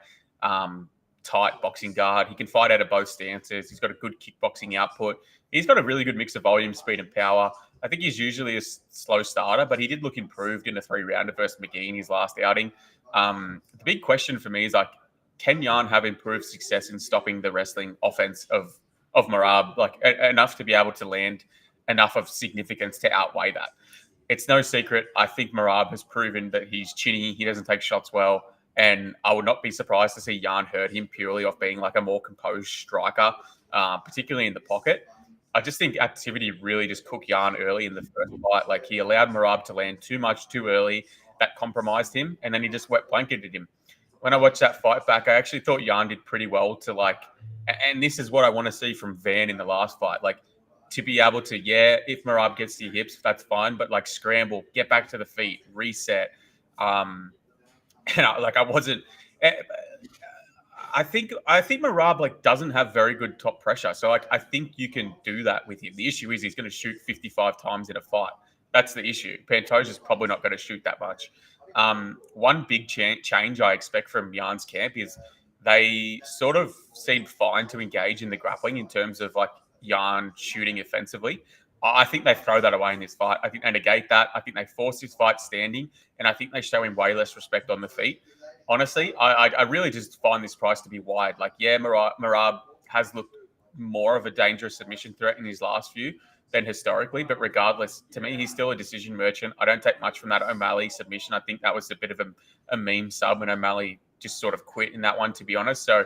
tight boxing guard. He can fight out of both stances. He's got a good kickboxing output. He's got a really good mix of volume, speed, and power. I think he's usually a slow starter, but he did look improved in a 3-rounder versus McGee in his last outing. The big question for me is can Yan have improved success in stopping the wrestling offense of Merab, enough to be able to land enough of significance to outweigh that? It's no secret. I think Merab has proven that he's chinny. He doesn't take shots well. And I would not be surprised to see Yan hurt him purely off being like a more composed striker, particularly in the pocket. I just think activity really just cooked Yan early in the first fight. Like he allowed Merab to land too much too early. That compromised him, and then he just wet blanketed him. When I watched that fight back, I actually thought Yan did pretty well to like, and this is what I want to see from Van in the last fight. Like to be able to, if Merab gets to your hips, that's fine, but like scramble, get back to the feet, reset. And I wasn't. I think Merab like doesn't have very good top pressure. So like I think you can do that with him. The issue is he's going to shoot 55 times in a fight. That's the issue. Pantoja's probably not going to shoot that much. One big change I expect from Jan's camp is they sort of seem fine to engage in the grappling in terms of like Jan shooting offensively. I think they throw that away in this fight. I think they negate that. I think they force his fight standing, and I think they show him way less respect on the feet. Honestly, I really just find this price to be wide. Like, Merab has looked more of a dangerous submission threat in his last few than historically, but regardless, to me, he's still a decision merchant. I don't take much from that O'Malley submission. I think that was a bit of a meme sub, and O'Malley just sort of quit in that one, to be honest. So,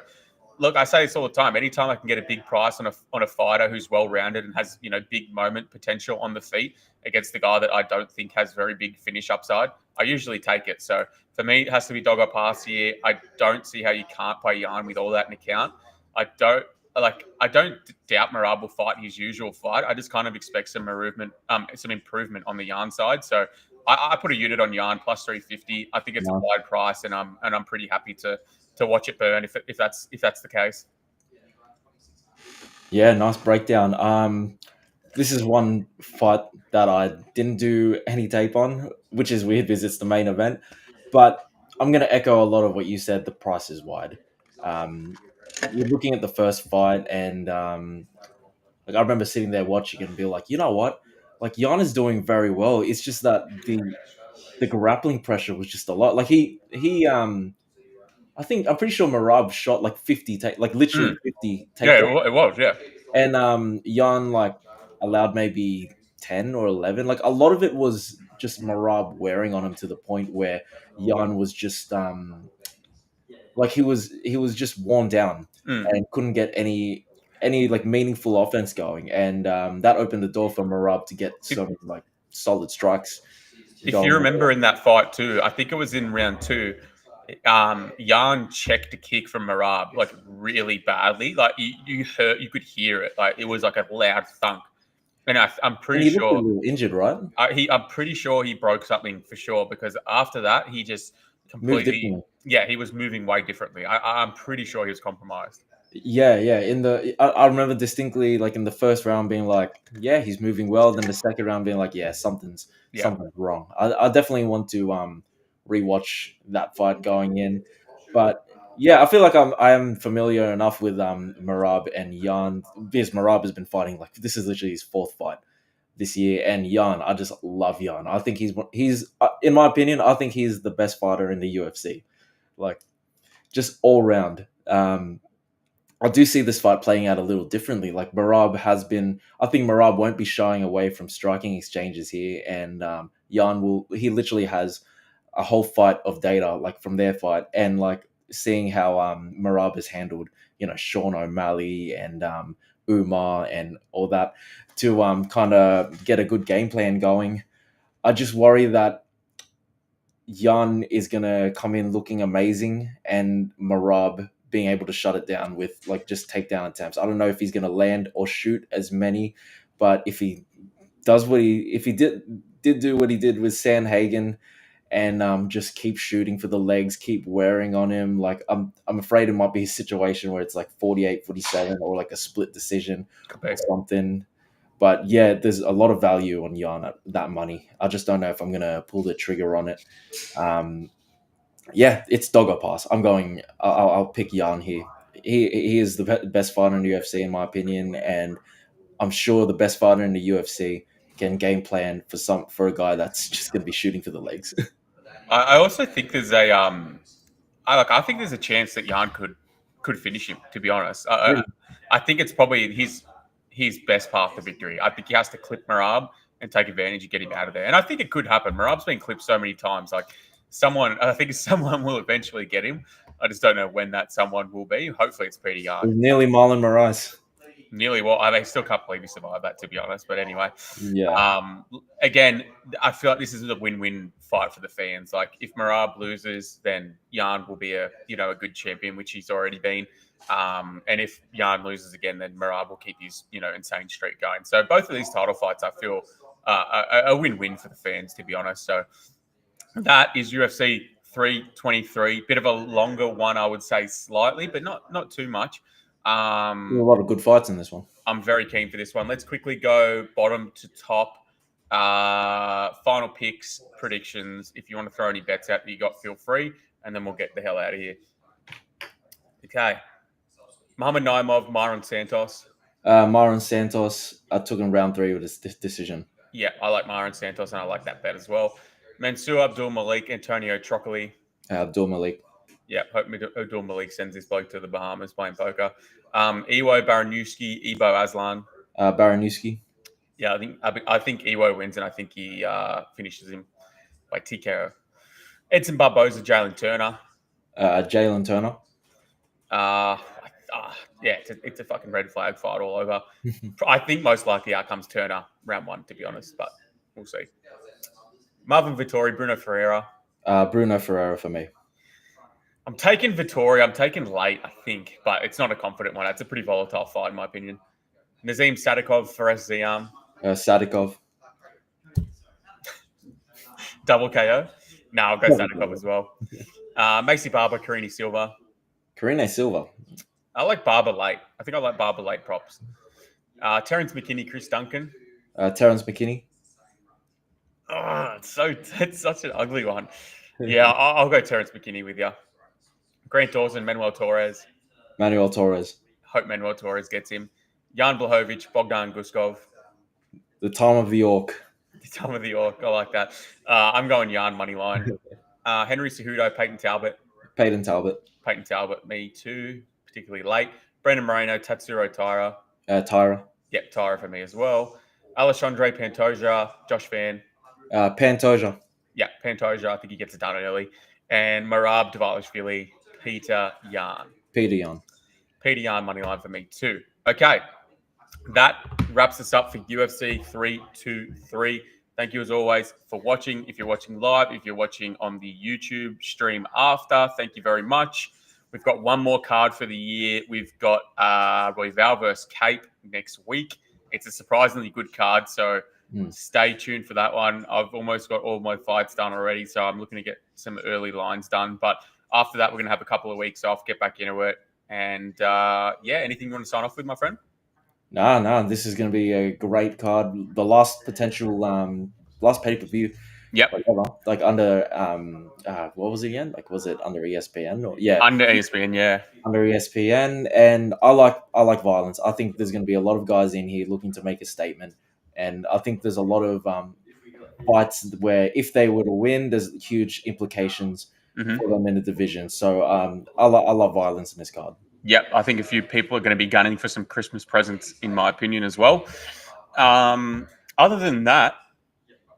look, I say this all the time. Anytime I can get a big price on a fighter who's well-rounded and has, big moment potential on the feet against the guy that I don't think has very big finish upside, I usually take it. So for me, it has to be dog or pass here. I don't see how you can't play Yan with all that in account. I don't doubt Merab will fight his usual fight. I just kind of expect some improvement on the Yan side. So I put a unit on Yan plus 350. I think it's a wide price, and I'm pretty happy to watch it burn if that's the case. Yeah, nice breakdown. This is one fight that I didn't do any tape on, which is weird because it's the main event. But I'm going to echo a lot of what you said. The price is wide. You're looking at the first fight, and I remember sitting there watching and be like, you know what? Like Jan is doing very well. It's just that the grappling pressure was just a lot. Like I'm pretty sure Merab shot like 50 literally 50 takedowns. Yeah, it was, yeah. And Jan like allowed maybe 10 or 11. Like a lot of it was just Merab wearing on him to the point where Jan was just like he was just worn down and couldn't get any like meaningful offense going, and that opened the door for Merab to get some like solid strikes. If you remember in that fight too, I think it was in round 2. Yan checked a kick from Merab like really badly. Like you could hear it. Like it was like a loud thunk. And I'm pretty sure he looked a little injured, right? I'm pretty sure he broke something for sure, because after that he just completely he was moving way differently. I'm pretty sure he was compromised. Yeah. I remember distinctly, like in the first round being like, yeah, he's moving well. Then the second round being like, yeah, something's wrong. I definitely want to rewatch that fight going in, but yeah, I feel like I am familiar enough with Merab and Yan, because Merab has been fighting like this is literally his 4th fight this year, and Yan, I just love Yan. I think he's in my opinion, I think he's the best fighter in the UFC, like just all round. I do see this fight playing out a little differently. Like I think Merab won't be shying away from striking exchanges here, and Yan he literally has a whole fight of data like from their fight, and like seeing how Merab has handled Sean O'Malley and Umar and all that to kind of get a good game plan going. I just worry that Yan is gonna come in looking amazing, and Merab being able to shut it down with like just takedown attempts. I don't know if he's gonna land or shoot as many, but if he does if he did do what he did with Sandhagen and just keep shooting for the legs, keep wearing on him, like I'm afraid it might be a situation where it's like 48-47 or like a split decision or something. But yeah, there's a lot of value on Yan at that money. I just don't know if I'm gonna pull the trigger on it. Yeah, it's dog or pass. I'll pick Yan here. He is the best fighter in the UFC in my opinion, and I'm sure the best fighter in the UFC can game plan for a guy that's just going to be shooting for the legs. I also think there's I think there's a chance that Yan could finish him. To be honest, I think it's probably his best path to victory. I think he has to clip Merab and take advantage and get him out of there. And I think it could happen. Merab's been clipped so many times. Like I think someone will eventually get him. I just don't know when that someone will be. Hopefully, it's Petr It Yan. was nearly Marlon Moraes. Nearly what? I still can't believe he survived that, to be honest. But anyway, Yeah. Again, I feel like this is a win-win fight for the fans. Like, if Merab loses, then Yan will be a good champion, which he's already been. And if Yan loses again, then Merab will keep his insane streak going. So both of these title fights, I feel, a win-win for the fans, to be honest. So that is UFC 323. Bit of a longer one, I would say, slightly, but not too much. A lot of good fights in this one. I'm very keen for this one. Let's quickly go bottom to top. Final picks, predictions. If you want to throw any bets out that you got, feel free, and then we'll get the hell out of here. Okay. Muhammad Naimov, Myron Santos. Myron Santos, I took him round 3 with this decision. Yeah, I like Myron Santos, and I like that bet as well. Mansour Abdul Malik, Antonio Trocoli. Abdul Malik. Yeah, hope Abdul Malik sends this bloke to the Bahamas playing poker. Iwo Baranowski, Ibo Aslan. Baranowski. Yeah, I think Iwo wins, and I think he finishes him by TKO. Edson Barboza, Jalen Turner. Jalen Turner. Yeah, it's a fucking red flag fight all over. I think most likely outcome's Turner round 1, to be honest, but we'll see. Marvin Vittori, Bruno Ferreira. Bruno Ferreira for me. I'm taking Vittori. I'm taking late, I think, but it's not a confident one. It's a pretty volatile fight, in my opinion. Nazim Sadikov, Fares Ziam. Sadikov. Double KO? No, I'll go Sadikov as well. Macy Barber, Karine Silva. Karine Silva. I like Barber late. I think I like Barber late props. Terrence McKinney, Chris Duncan. Terrence McKinney. Oh, it's such an ugly one. Yeah, I'll go Terrence McKinney with you. Grant Dawson, Manuel Torres. Hope Manuel Torres gets him. Jan Błachowicz, Bogdan Guskov. The time of the Orc. The time of the Orc. I like that. I'm going Jan money line. Henry Cejudo, Payton Talbott. Payton Talbott. Me too, particularly late. Brendan Moreno, Tatsuro Taira. Taira. Yep, Taira for me as well. Alexandre Pantoja, Josh Van. Pantoja. Yeah, Pantoja. I think he gets it done early. And Merab Dvalishvili, Petr Yan. Petr Yan money line for me too. Okay, that wraps us up for UFC 323. Thank you as always for watching. If you're watching live, if you're watching on the YouTube stream after, thank you very much. We've got one more card for the year. We've got Royval versus Cape next week. It's a surprisingly good card, so stay tuned for that one. I've almost got all my fights done already, so I'm looking to get some early lines done. But after that, we're going to have a couple of weeks off, get back into it. And anything you want to sign off with, my friend? No, this is going to be a great card. The last potential, last pay-per-view. Yep. Like under, what was it again? Like, was it under ESPN? Under ESPN, yeah. Under ESPN. And I like violence. I think there's going to be a lot of guys in here looking to make a statement. And I think there's a lot of fights where if they were to win, there's huge implications for them in the division. So I love violence in this card. Yep, I think a few people are going to be gunning for some Christmas presents, in my opinion, as well. Other than that,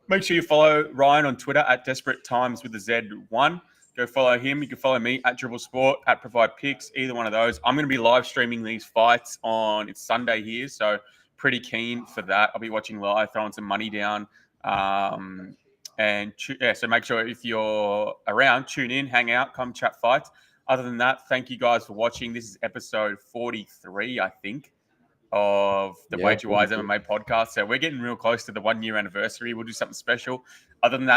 make sure you follow Ryan on Twitter at Desperate Times with a Z1. Go follow him. You can follow me at Dribble Sport, at Provide Picks, either one of those. I'm going to be live streaming these fights it's Sunday here, so pretty keen for that. I'll be watching live, throwing some money down. So make sure if you're around, tune in, hang out, come chat fights. Other than that, thank you guys for watching. This is episode 43, I think, of the Wager Wise MMA podcast. So we're getting real close to the 1 year anniversary. We'll do something special. Other than that,